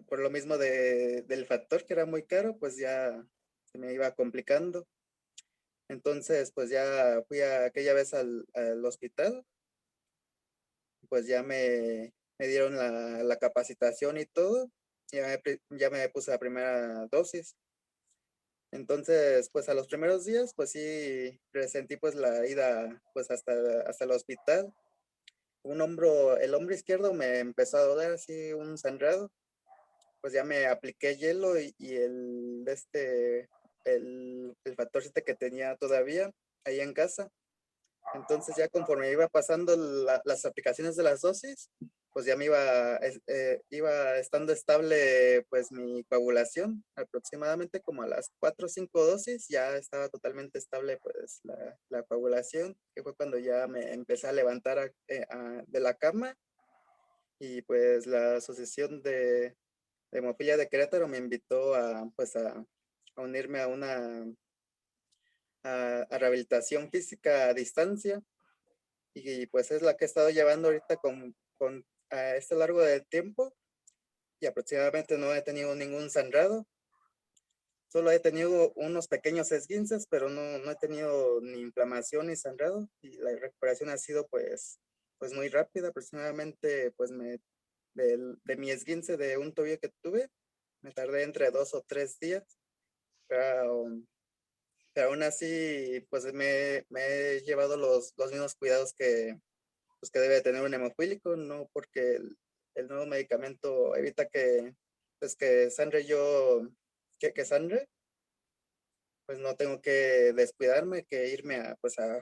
por lo mismo del factor que era muy caro, pues ya se me iba complicando. Entonces pues ya fui aquella vez al hospital, pues ya me dieron la capacitación y todo. Ya me puse la primera dosis. Entonces, pues a los primeros días, pues sí, resentí pues la ida pues hasta el hospital. El hombro izquierdo me empezó a doler así un sangrado. Pues ya me apliqué hielo y el factor 7 que tenía todavía ahí en casa. Entonces ya conforme iba pasando las aplicaciones de las dosis, pues ya me iba estando estable pues mi coagulación, aproximadamente como a las 4 o 5 dosis ya estaba totalmente estable pues la coagulación, que fue cuando ya me empecé a levantar de la cama, y pues la Asociación de Hemofilia de Querétaro me invitó a unirme a rehabilitación física a distancia, y pues es la que he estado llevando ahorita a este largo del tiempo, y aproximadamente no he tenido ningún sangrado. Solo he tenido unos pequeños esguinces, pero no he tenido ni inflamación ni sangrado, y la recuperación ha sido pues muy rápida. Aproximadamente pues de mi esguince de un tobillo que tuve, me tardé entre 2 o 3 días, pero aún así pues me he llevado los mismos cuidados que debe tener un hemofílico, no porque el nuevo medicamento evita que sangre que sangre, pues no tengo que descuidarme, que irme a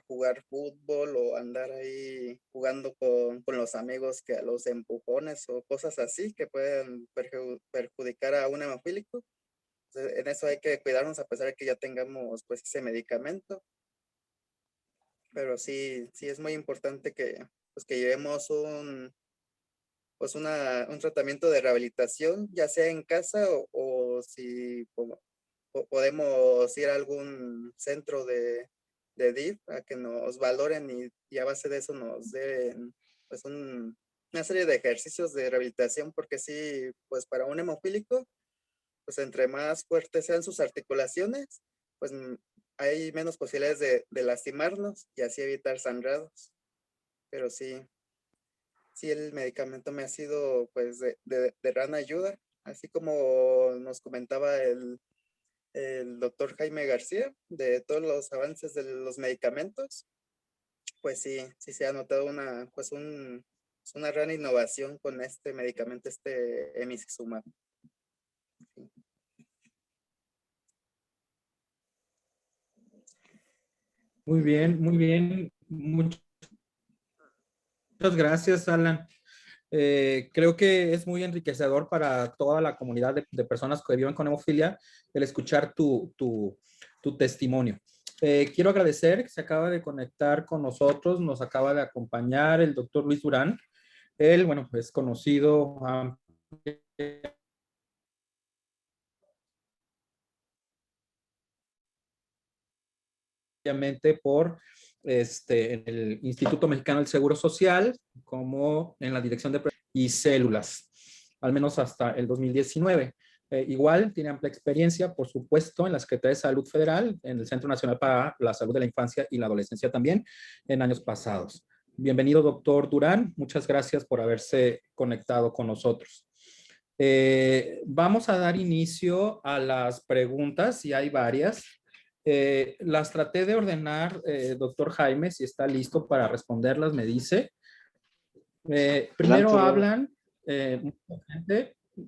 jugar fútbol o andar ahí jugando con los amigos, que a los empujones o cosas así que pueden perjudicar a un hemofílico. Entonces, en eso hay que cuidarnos a pesar de que ya tengamos pues ese medicamento. Pero sí es muy importante que llevemos un tratamiento de rehabilitación, ya sea en casa o si podemos ir a algún centro de DIF a que nos valoren, y a base de eso nos den pues una serie de ejercicios de rehabilitación, porque sí, pues para un hemofílico, pues entre más fuertes sean sus articulaciones, pues hay menos posibilidades de lastimarnos y así evitar sangrados. Pero sí el medicamento me ha sido pues de gran ayuda, así como nos comentaba el doctor Jaime García de todos los avances de los medicamentos. Pues sí se ha notado una gran innovación con este medicamento, este emicizumab. Muy bien, muy bien. Muchas gracias, Alan. Creo que es muy enriquecedor para toda la comunidad de personas que viven con hemofilia el escuchar tu testimonio. Quiero agradecer que se acaba de conectar con nosotros, nos acaba de acompañar el doctor Luis Durán. Él, bueno, es conocido ampliamente por en el Instituto Mexicano del Seguro Social, como en la Dirección de y Células, al menos hasta el 2019. Igual tiene amplia experiencia, por supuesto, en la Secretaría de Salud Federal, en el Centro Nacional para la Salud de la Infancia y la Adolescencia también, en años pasados. Bienvenido, doctor Durán. Muchas gracias por haberse conectado con nosotros. Vamos a dar inicio a las preguntas, y hay varias. Las traté de ordenar, doctor Jaime, si está listo para responderlas, me dice. Primero hablan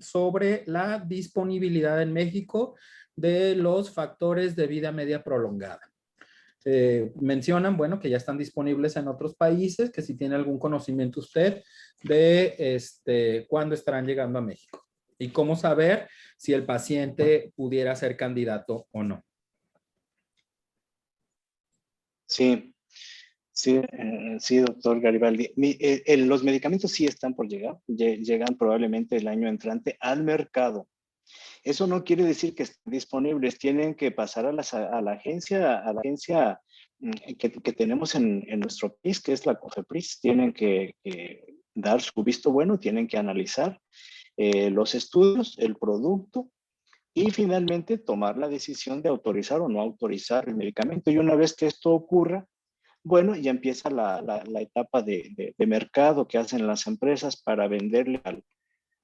sobre la disponibilidad en México de los factores de vida media prolongada. Mencionan, bueno, que ya están disponibles en otros países, que si tiene algún conocimiento usted de cuándo estarán llegando a México y cómo saber si el paciente pudiera ser candidato o no. Sí, doctor Garibaldi. Los medicamentos sí están por llegar, llegan probablemente el año entrante al mercado. Eso no quiere decir que estén disponibles, tienen que pasar a la agencia que tenemos en nuestro país, que es la COFEPRIS. Tienen que dar su visto bueno, tienen que analizar los estudios, el producto, y finalmente tomar la decisión de autorizar o no autorizar el medicamento. Y una vez que esto ocurra, bueno, ya empieza la etapa de mercado que hacen las empresas para venderle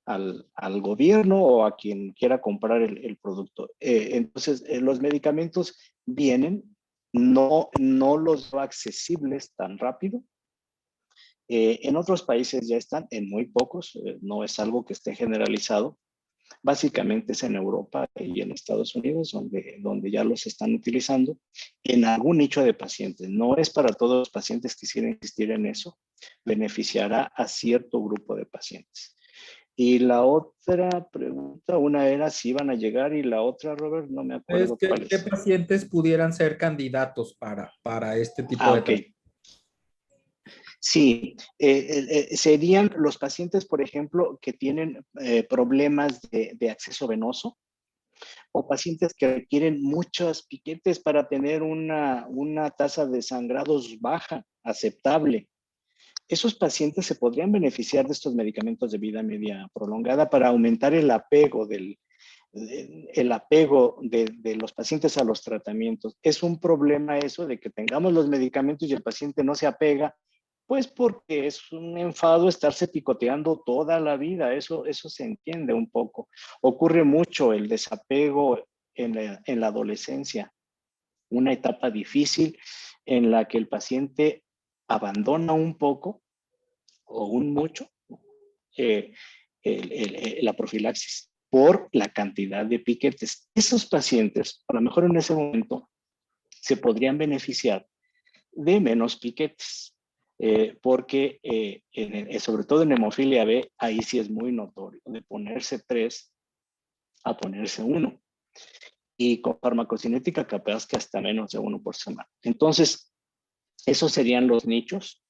al gobierno o a quien quiera comprar el producto. Entonces, los medicamentos vienen, no los veo accesibles tan rápido. En otros países ya están, en muy pocos, no es algo que esté generalizado, Básicamente es en Europa y en Estados Unidos donde ya los están utilizando en algún nicho de pacientes. No es para todos los pacientes que quisieran insistir en eso, beneficiará a cierto grupo de pacientes. Y la otra pregunta, una era si iban a llegar y la otra, Robert, no me acuerdo cuál ¿Qué es. pacientes pudieran ser candidatos para este tipo Ah, de ok. tratamiento? Sí, serían los pacientes, por ejemplo, que tienen problemas de acceso venoso o pacientes que requieren muchos piquetes para tener una tasa de sangrados baja, aceptable. Esos pacientes se podrían beneficiar de estos medicamentos de vida media prolongada para aumentar el apego de los pacientes a los tratamientos. Es un problema eso de que tengamos los medicamentos y el paciente no se apega, pues porque es un enfado estarse picoteando toda la vida, eso se entiende un poco. Ocurre mucho el desapego en la adolescencia, una etapa difícil en la que el paciente abandona un poco o un mucho eh, la profilaxis por la cantidad de piquetes. Esos pacientes, a lo mejor en ese momento, se podrían beneficiar de menos piquetes, porque sobre todo en hemofilia B, ahí sí es muy notorio, de ponerse 3 a ponerse 1. Y con farmacocinética capaz que hasta menos de 1 por semana. Entonces, esos serían los nichos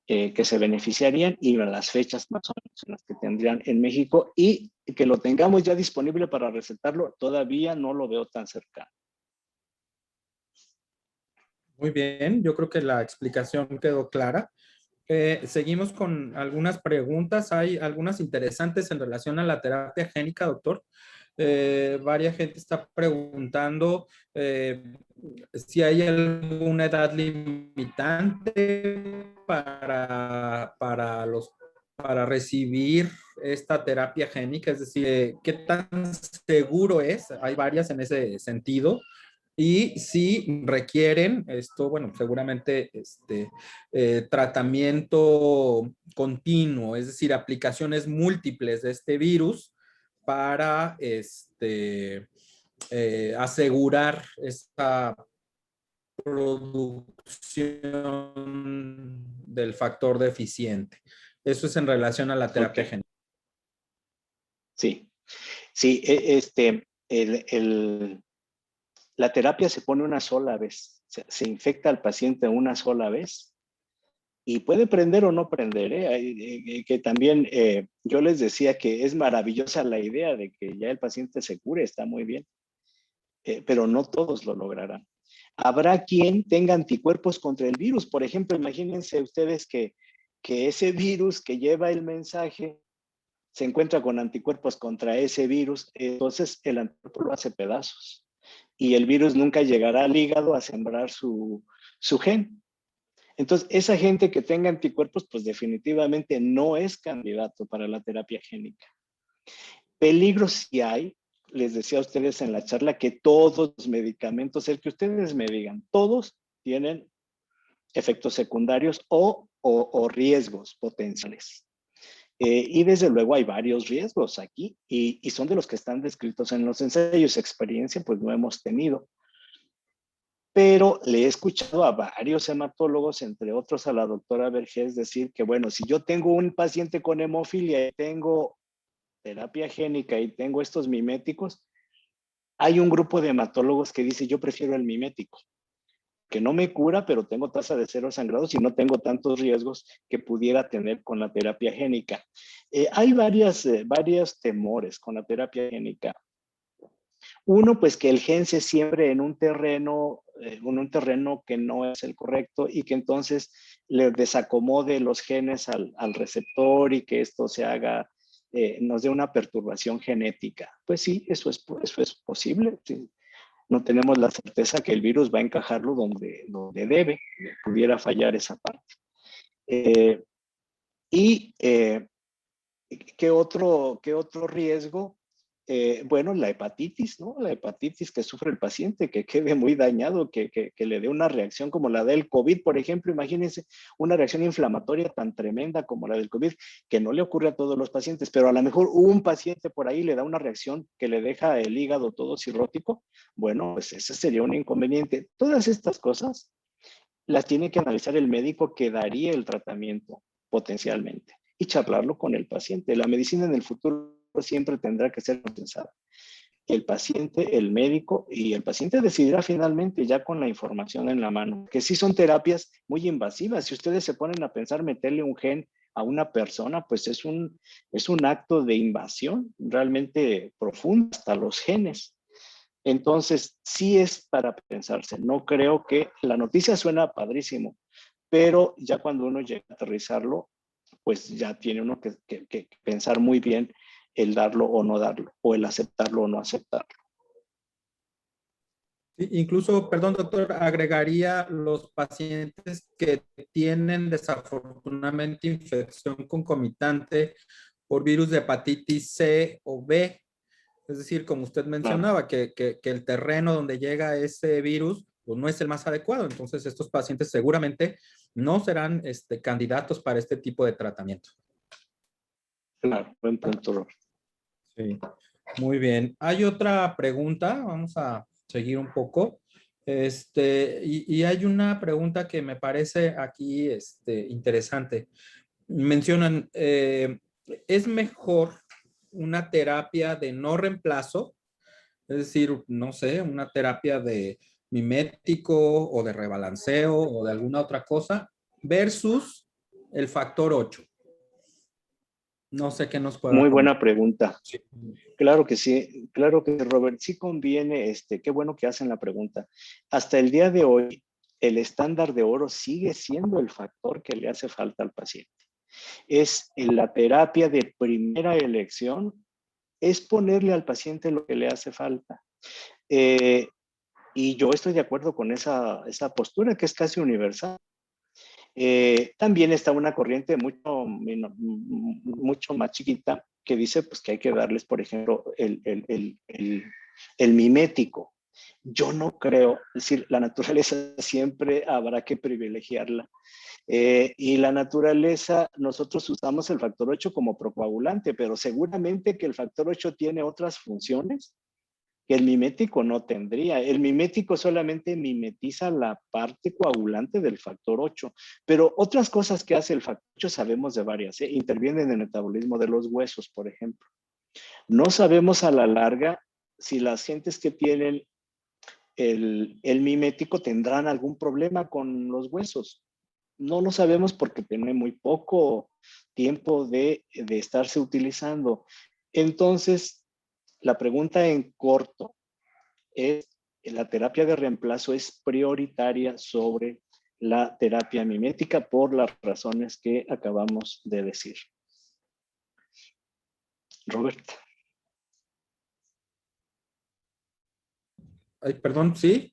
que se beneficiarían y las fechas más o menos en las que tendrían en México y que lo tengamos ya disponible para recetarlo, todavía no lo veo tan cercano. Muy bien, yo creo que la explicación quedó clara. Seguimos con algunas preguntas. Hay algunas interesantes en relación a la terapia génica, doctor. Varias gente está preguntando si hay alguna edad limitante para recibir esta terapia génica, es decir, qué tan seguro es. Hay varias en ese sentido. Y si requieren esto, bueno, seguramente tratamiento continuo, es decir, aplicaciones múltiples de este virus para asegurar esta producción del factor deficiente. Eso es en relación a la terapia génica. Sí, sí, la terapia se pone una sola vez, se infecta al paciente una sola vez y puede prender o no prender, que también yo les decía que es maravillosa la idea de que ya el paciente se cure, está muy bien, pero no todos lo lograrán. Habrá quien tenga anticuerpos contra el virus, por ejemplo, imagínense ustedes que ese virus que lleva el mensaje se encuentra con anticuerpos contra ese virus, entonces el anticuerpo lo hace pedazos y el virus nunca llegará al hígado a sembrar su gen. Entonces, esa gente que tenga anticuerpos, pues definitivamente no es candidato para la terapia génica. Peligros sí hay. Les decía a ustedes en la charla que todos los medicamentos, el que ustedes me digan, todos tienen efectos secundarios o riesgos potenciales. Y desde luego hay varios riesgos aquí y son de los que están descritos en los ensayos. Experiencia pues no hemos tenido. Pero le he escuchado a varios hematólogos, entre otros a la doctora Vergés, decir que bueno, si yo tengo un paciente con hemofilia y tengo terapia génica y tengo estos miméticos, hay un grupo de hematólogos que dice yo prefiero el mimético, que no me cura, pero tengo tasa de 0 sangrados y no tengo tantos riesgos que pudiera tener con la terapia génica. Hay varios temores con la terapia génica. Uno, pues que el gen se siembre en un terreno que no es el correcto y que entonces le desacomode los genes al receptor y que esto se haga, nos dé una perturbación genética. Pues sí, eso es posible. Sí. No tenemos la certeza que el virus va a encajarlo donde debe, pudiera fallar esa parte. ¿Qué otro riesgo? bueno, la hepatitis, ¿no? La hepatitis que sufre el paciente, que quede muy dañado, que le dé una reacción como la del COVID, por ejemplo. Imagínense una reacción inflamatoria tan tremenda como la del COVID, que no le ocurre a todos los pacientes, pero a lo mejor un paciente por ahí le da una reacción que le deja el hígado todo cirrótico. Bueno, pues ese sería un inconveniente. Todas estas cosas las tiene que analizar el médico que daría el tratamiento potencialmente y charlarlo con el paciente. La medicina en el futuro siempre tendrá que ser pensada. El paciente, el médico, y el paciente decidirá finalmente ya con la información en la mano, que sí son terapias muy invasivas. Si ustedes se ponen a pensar meterle un gen a una persona, pues es un acto de invasión realmente profundo hasta los genes. Entonces, sí es para pensarse. No creo que la noticia suena padrísimo, pero ya cuando uno llega a aterrizarlo, pues ya tiene uno que pensar muy bien el darlo o no darlo, o el aceptarlo o no aceptarlo. Incluso, perdón, doctor, agregaría los pacientes que tienen desafortunadamente infección concomitante por virus de hepatitis C o B. Es decir, como usted mencionaba, que el terreno donde llega ese virus pues, no es el más adecuado. Entonces, estos pacientes seguramente no serán candidatos para este tipo de tratamiento. Claro, buen punto, Robert. Sí, muy bien. Hay otra pregunta, vamos a seguir un poco. Y hay una pregunta que me parece aquí interesante. Mencionan, ¿es mejor una terapia de no reemplazo? Es decir, no sé, una terapia de mimético o de rebalanceo o de alguna otra cosa versus el factor 8. No sé qué nos pueda Muy comentar. buena pregunta. Sí. Claro que sí, Robert, sí conviene, qué bueno que hacen la pregunta. Hasta el día de hoy, el estándar de oro sigue siendo el factor que le hace falta al paciente. Es la terapia de primera elección, es ponerle al paciente lo que le hace falta. Y yo estoy de acuerdo con esa postura que es casi universal. También está una corriente mucho más chiquita que dice pues, que hay que darles, por ejemplo, el mimético. Yo no creo, es decir, la naturaleza siempre habrá que privilegiarla. Y la naturaleza, nosotros usamos el factor 8 como procoagulante, pero seguramente que el factor 8 tiene otras funciones que el mimético no tendría. El mimético solamente mimetiza la parte coagulante del factor 8, pero otras cosas que hace el factor 8 sabemos de varias. Interviene en el metabolismo de los huesos, por ejemplo. No sabemos a la larga si las gentes que tienen el mimético tendrán algún problema con los huesos. No lo sabemos porque tiene muy poco tiempo de estarse utilizando. Entonces, la pregunta en corto es, ¿la terapia de reemplazo es prioritaria sobre la terapia mimética por las razones que acabamos de decir? Robert. Ay, perdón, sí.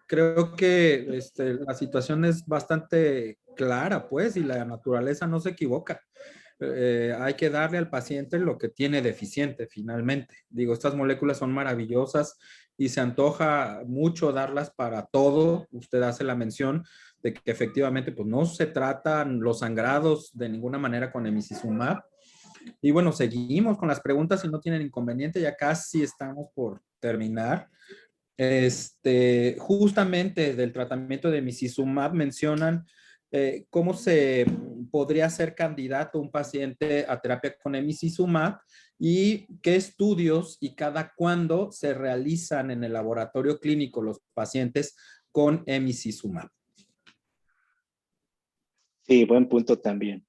Creo que la situación es bastante clara, pues, y la naturaleza no se equivoca. Hay que darle al paciente lo que tiene deficiente, finalmente. Digo, estas moléculas son maravillosas y se antoja mucho darlas para todo. Usted hace la mención de que efectivamente, pues, no se tratan los sangrados de ninguna manera con emicizumab. Y bueno, seguimos con las preguntas si no tienen inconveniente. Ya casi estamos por terminar. Justamente del tratamiento de emicizumab mencionan cómo se podría ser candidato un paciente a terapia con emicizumab y qué estudios y cada cuándo se realizan en el laboratorio clínico los pacientes con emicizumab. Sí, buen punto también.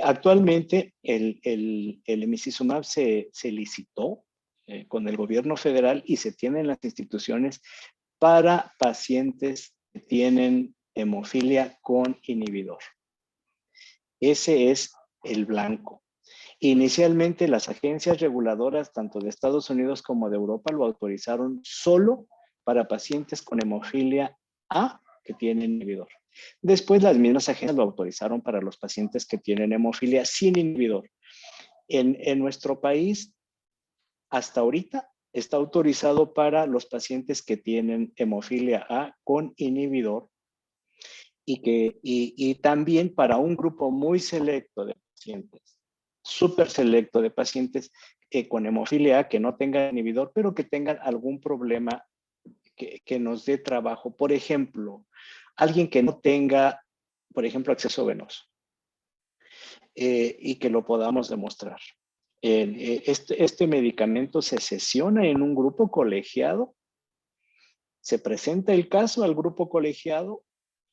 Actualmente el emicizumab se licitó con el gobierno federal y se tiene en las instituciones para pacientes que tienen hemofilia con inhibidor. Ese es el blanco. Inicialmente las agencias reguladoras tanto de Estados Unidos como de Europa lo autorizaron solo para pacientes con hemofilia A que tienen inhibidor. Después las mismas agencias lo autorizaron para los pacientes que tienen hemofilia sin inhibidor. En nuestro país hasta ahorita está autorizado para los pacientes que tienen hemofilia A con inhibidor y también para un grupo muy selecto de pacientes, súper selecto de pacientes con hemofilia A que no tengan inhibidor, pero que tengan algún problema que nos dé trabajo. Por ejemplo, alguien que no tenga, por ejemplo, acceso venoso y que lo podamos demostrar. Este medicamento se sesiona en un grupo colegiado, se presenta el caso al grupo colegiado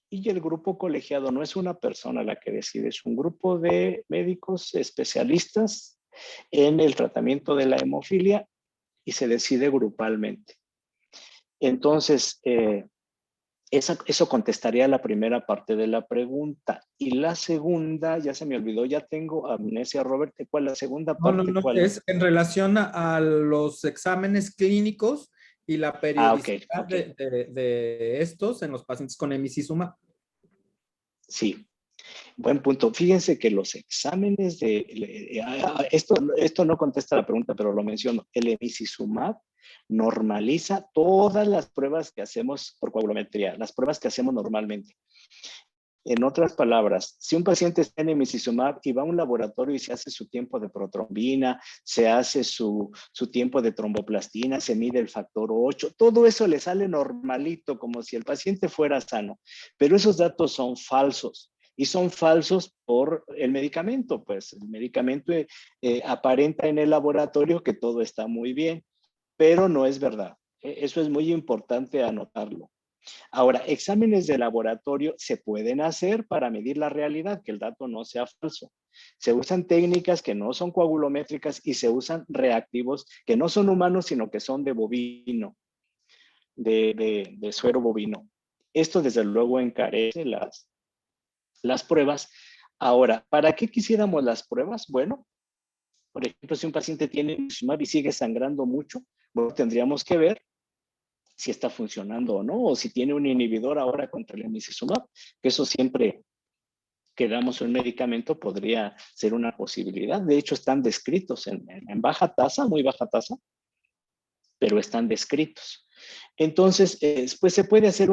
y el grupo colegiado no es una persona la que decide, es un grupo de médicos especialistas en el tratamiento de la hemofilia y se decide grupalmente. Entonces, eso contestaría la primera parte de la pregunta. Y la segunda, ya se me olvidó, ya tengo amnesia, Robert. ¿Cuál es la segunda parte? No, ¿Cuál es en relación a los exámenes clínicos y la Ok, periodicidad ok. de estos en los pacientes con emicizumab. Sí, buen punto. Fíjense que los exámenes esto no contesta la pregunta, pero lo menciono. El emicizumab normaliza todas las pruebas que hacemos por coagulometría, las pruebas que hacemos normalmente. En otras palabras, si un paciente está en emicizumab y va a un laboratorio y se hace su tiempo de protrombina, se hace su tiempo de tromboplastina, se mide el factor 8, todo eso le sale normalito, como si el paciente fuera sano. Pero esos datos son falsos. Y son falsos por el medicamento, pues el medicamento aparenta en el laboratorio que todo está muy bien, pero no es verdad. Eso es muy importante anotarlo. Ahora, exámenes de laboratorio se pueden hacer para medir la realidad, que el dato no sea falso. Se usan técnicas que no son coagulométricas y se usan reactivos que no son humanos, sino que son de bovino, de suero bovino. Esto desde luego encarece las pruebas. Ahora, ¿para qué quisiéramos las pruebas? Bueno, por ejemplo, si un paciente tiene emicizumab y sigue sangrando mucho, bueno, tendríamos que ver si está funcionando o no, o si tiene un inhibidor ahora contra el emicizumab, que eso siempre que damos un medicamento podría ser una posibilidad. De hecho, están descritos en baja tasa, muy baja tasa, pero están descritos. Entonces, pues se puede hacer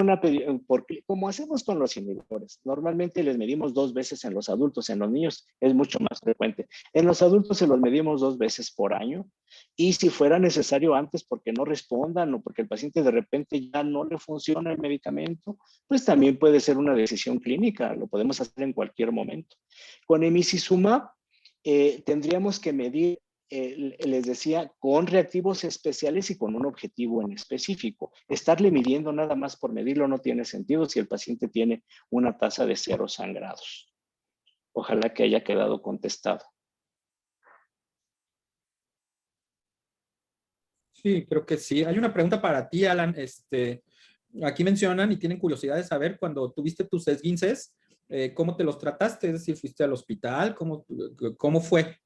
porque como hacemos con los inhibidores, normalmente les medimos 2 veces en los adultos, en los niños es mucho más frecuente. En los adultos se los medimos 2 veces por año y si fuera necesario antes porque no respondan o porque el paciente de repente ya no le funciona el medicamento, pues también puede ser una decisión clínica, lo podemos hacer en cualquier momento. Con emicizumab tendríamos que medir les decía, con reactivos especiales y con un objetivo en específico. Estarle midiendo nada más por medirlo no tiene sentido si el paciente tiene una tasa de 0 sangrados. Ojalá que haya quedado contestado. Sí, creo que sí. Hay una pregunta para ti, Alan. Aquí mencionan y tienen curiosidad de saber cuando tuviste tus esguinces, ¿cómo te los trataste? Es decir, ¿fuiste al hospital? ¿Cómo fue?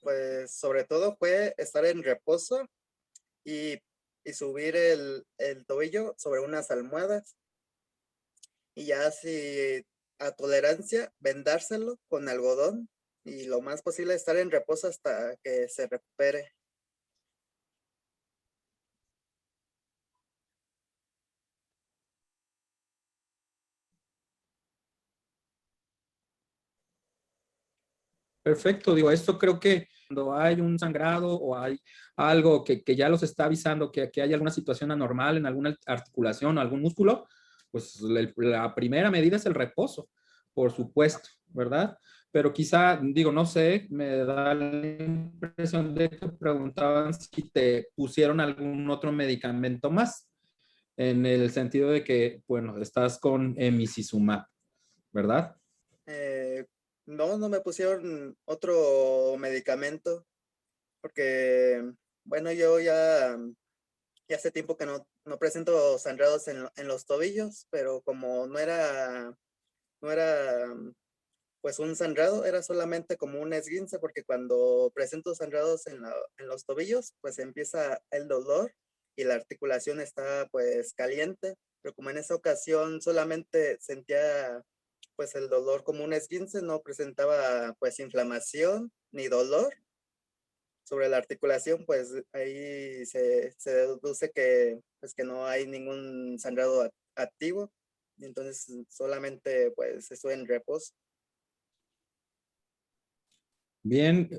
Pues sobre todo fue estar en reposo y subir el tobillo sobre unas almohadas y ya si a tolerancia vendárselo con algodón y lo más posible estar en reposo hasta que se recupere. Perfecto, digo, esto creo que cuando hay un sangrado o hay algo que ya los está avisando que hay alguna situación anormal en alguna articulación o algún músculo, pues la primera medida es el reposo, por supuesto, ¿verdad? Pero quizá, digo, no sé, me da la impresión de que preguntaban si te pusieron algún otro medicamento más, en el sentido de que, bueno, estás con emicizumab, ¿verdad? No me pusieron otro medicamento porque, bueno, yo ya hace tiempo que no presento sangrados en los tobillos, pero como no era pues un sangrado, era solamente como un esguince, porque cuando presento sangrados en los tobillos, pues empieza el dolor y la articulación está pues caliente, pero como en esa ocasión solamente sentía pues el dolor como un esguince, no presentaba pues inflamación ni dolor, sobre la articulación, pues ahí se deduce que, pues, que no hay ningún sangrado activo, y entonces solamente pues estoy en reposo. Bien,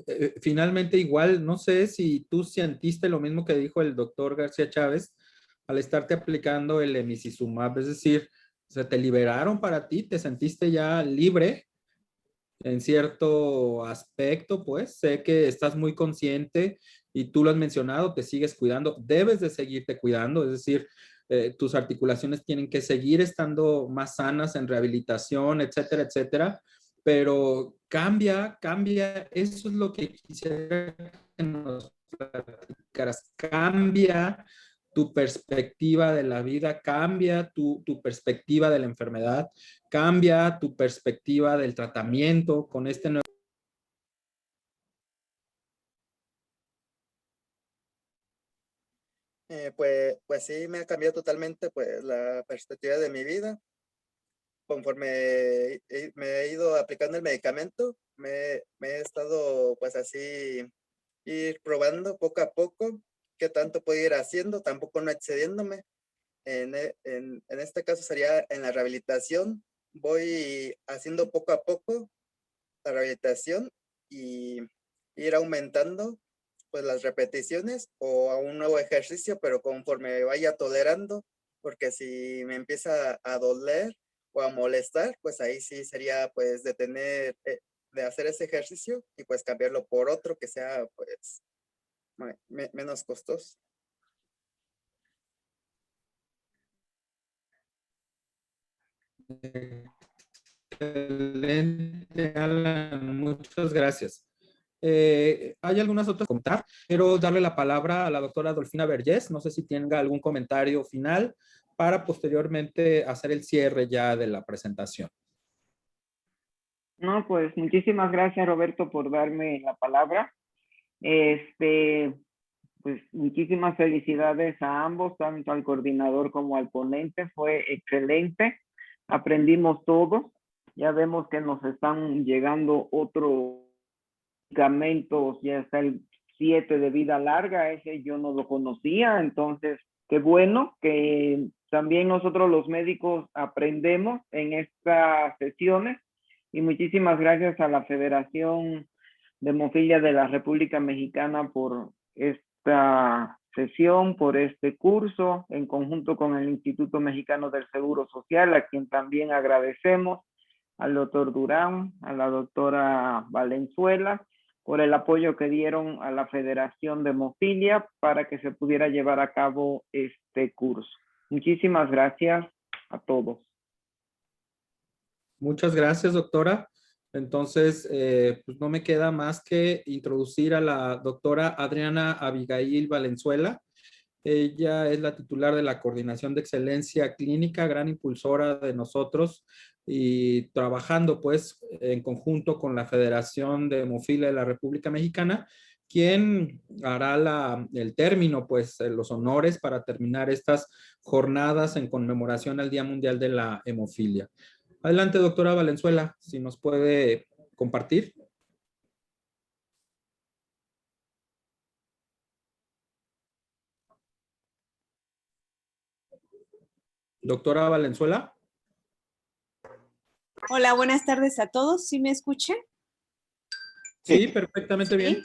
finalmente igual, no sé si tú sentiste lo mismo que dijo el doctor García Chávez al estarte aplicando el emicizumab, es decir, se te liberaron para ti, te sentiste ya libre en cierto aspecto, pues sé que estás muy consciente y tú lo has mencionado, te sigues cuidando, debes de seguirte cuidando, es decir, tus articulaciones tienen que seguir estando más sanas en rehabilitación, etcétera, etcétera, pero cambia, eso es lo que quisiera que nos platicaras, cambia tu perspectiva de la vida, cambia tu perspectiva de la enfermedad, cambia tu perspectiva del tratamiento con este nuevo. Pues sí, me ha cambiado totalmente pues la perspectiva de mi vida. Conforme me he ido aplicando el medicamento, me he estado pues así ir probando poco a poco qué tanto puedo ir haciendo, tampoco no excediéndome. En este caso sería en la rehabilitación, voy haciendo poco a poco la rehabilitación y ir aumentando pues las repeticiones o a un nuevo ejercicio, pero conforme vaya tolerando, porque si me empieza a doler o a molestar, pues ahí sí sería pues detener de hacer ese ejercicio y pues cambiarlo por otro que sea pues menos costoso. Excelente, Alan, muchas gracias. Hay algunas otras que comentar. Quiero darle la palabra a la doctora Adolfina Vergés. No sé si tenga algún comentario final para posteriormente hacer el cierre ya de la presentación. No, pues muchísimas gracias, Roberto, por darme la palabra. Pues muchísimas felicidades a ambos, tanto al coordinador como al ponente. Fue excelente. Aprendimos todos. Ya vemos que nos están llegando otros medicamentos, ya está el 7 de vida larga, ese yo no lo conocía, entonces qué bueno que también nosotros los médicos aprendemos en estas sesiones, y muchísimas gracias a la Federación de Hemofilia de la República Mexicana por esta sesión, por este curso, en conjunto con el Instituto Mexicano del Seguro Social, a quien también agradecemos, al doctor Durán, a la doctora Valenzuela, por el apoyo que dieron a la Federación de Hemofilia para que se pudiera llevar a cabo este curso. Muchísimas gracias a todos. Muchas gracias, doctora. Entonces, pues no me queda más que introducir a la doctora Adriana Abigail Valenzuela. Ella es la titular de la Coordinación de Excelencia Clínica, gran impulsora de nosotros y trabajando pues en conjunto con la Federación de Hemofilia de la República Mexicana, quien hará el término, pues los honores para terminar estas jornadas en conmemoración al Día Mundial de la Hemofilia. Adelante, doctora Valenzuela, si nos puede compartir. Doctora Valenzuela. Hola, buenas tardes a todos. ¿Sí me escuchan? Sí, perfectamente bien.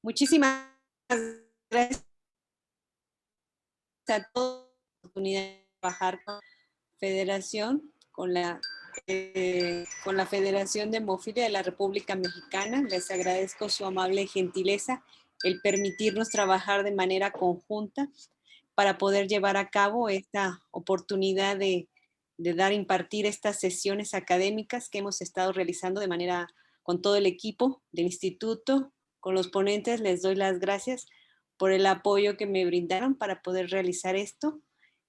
Muchísimas gracias a todos por la oportunidad de trabajar con la Federación, con la Federación de Hemofilia de la República Mexicana. Les agradezco su amable gentileza, el permitirnos trabajar de manera conjunta para poder llevar a cabo esta oportunidad de impartir estas sesiones académicas que hemos estado realizando de manera con todo el equipo del instituto, con los ponentes. Les doy las gracias por el apoyo que me brindaron para poder realizar esto.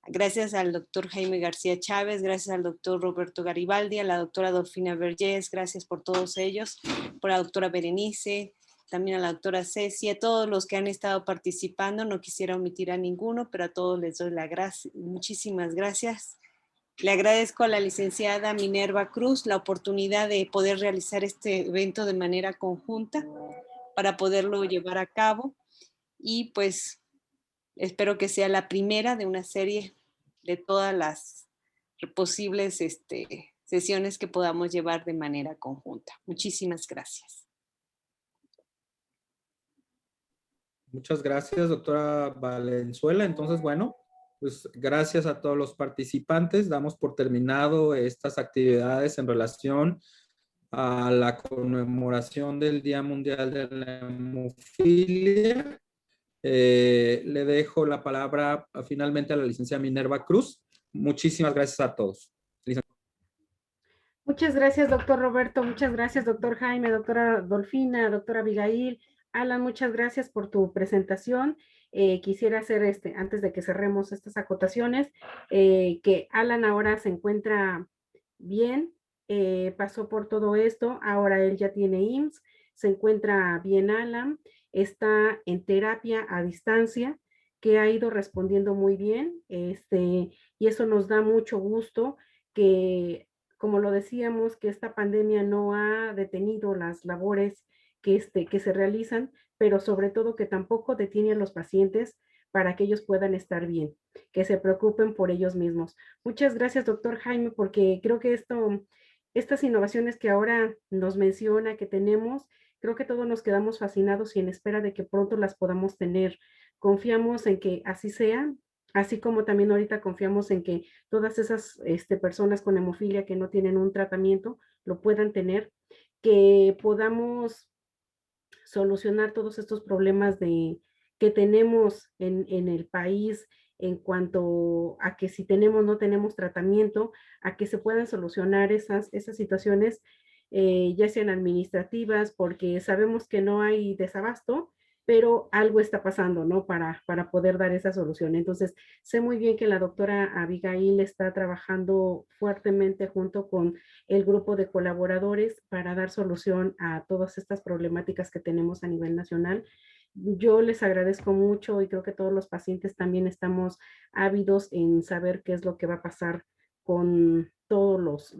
Gracias al doctor Jaime García Chávez, gracias al doctor Roberto Garibaldi, a la doctora Adolfina Vergés, gracias por todos ellos, por la doctora Berenice, también a la doctora Ceci, a todos los que han estado participando. No quisiera omitir a ninguno, pero a todos les doy las gracias. Muchísimas gracias. Le agradezco a la licenciada Minerva Cruz la oportunidad de poder realizar este evento de manera conjunta para poderlo llevar a cabo. Y pues espero que sea la primera de una serie de todas las posibles sesiones que podamos llevar de manera conjunta. Muchísimas gracias. Muchas gracias, doctora Valenzuela. Entonces, bueno, pues gracias a todos los participantes. Damos por terminado estas actividades en relación a la conmemoración del Día Mundial de la Hemofilia. Le dejo la palabra finalmente a la licenciada Minerva Cruz. Muchísimas gracias a todos. Muchas gracias, doctor Roberto. Muchas gracias, doctor Jaime, doctora Dolfina, doctora Abigail. Alan, muchas gracias por tu presentación. Quisiera hacer antes de que cerremos estas acotaciones, que Alan ahora se encuentra bien, pasó por todo esto, ahora él ya tiene IMSS, se encuentra bien Alan, está en terapia a distancia, que ha ido respondiendo muy bien, y eso nos da mucho gusto que, como lo decíamos, que esta pandemia no ha detenido las labores que se realizan, pero sobre todo que tampoco detiene a los pacientes para que ellos puedan estar bien, que se preocupen por ellos mismos. Muchas gracias, doctor Jaime, porque creo que estas innovaciones que ahora nos menciona que tenemos, creo que todos nos quedamos fascinados y en espera de que pronto las podamos tener. Confiamos en que así sea, así como también ahorita confiamos en que todas esas personas con hemofilia que no tienen un tratamiento lo puedan tener, que podamos solucionar todos estos problemas que tenemos en el país en cuanto a que si tenemos o no tenemos tratamiento, a que se puedan solucionar esas situaciones, ya sean administrativas, porque sabemos que no hay desabasto, pero algo está pasando, ¿no? Para poder dar esa solución. Entonces, sé muy bien que la doctora Abigail está trabajando fuertemente junto con el grupo de colaboradores para dar solución a todas estas problemáticas que tenemos a nivel nacional. Yo les agradezco mucho y creo que todos los pacientes también estamos ávidos en saber qué es lo que va a pasar con todos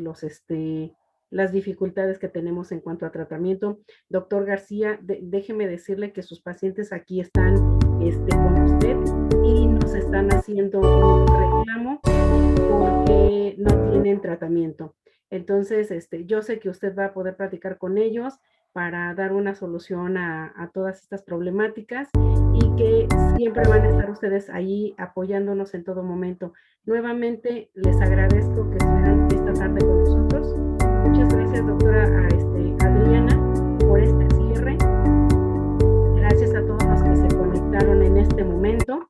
las dificultades que tenemos en cuanto a tratamiento. Doctor García, déjeme decirle que sus pacientes aquí están con usted y nos están haciendo un reclamo porque no tienen tratamiento. Entonces, yo sé que usted va a poder platicar con ellos para dar una solución a todas estas problemáticas y que siempre van a estar ustedes ahí apoyándonos en todo momento. Nuevamente, les agradezco que estén esta tarde con nosotros. Muchas gracias, doctora Adriana, por este cierre. Gracias a todos los que se conectaron en este momento.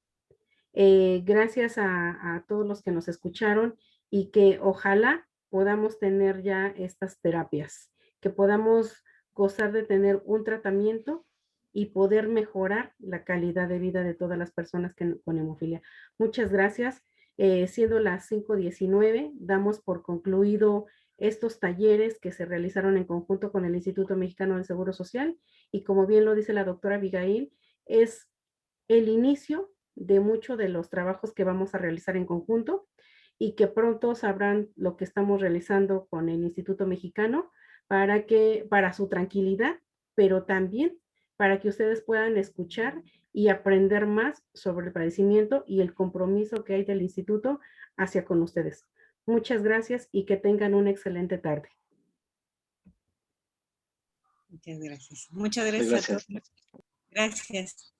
Gracias a todos los que nos escucharon y que ojalá podamos tener ya estas terapias, que podamos gozar de tener un tratamiento y poder mejorar la calidad de vida de todas las personas con hemofilia. Muchas gracias. Siendo las 5:19, damos por concluido estos talleres que se realizaron en conjunto con el Instituto Mexicano del Seguro Social y como bien lo dice la doctora Abigail, es el inicio de muchos de los trabajos que vamos a realizar en conjunto y que pronto sabrán lo que estamos realizando con el Instituto Mexicano para su tranquilidad, pero también para que ustedes puedan escuchar y aprender más sobre el padecimiento y el compromiso que hay del instituto hacia con ustedes. Muchas gracias y que tengan una excelente tarde. Muchas gracias. Muchas gracias a todos. Gracias.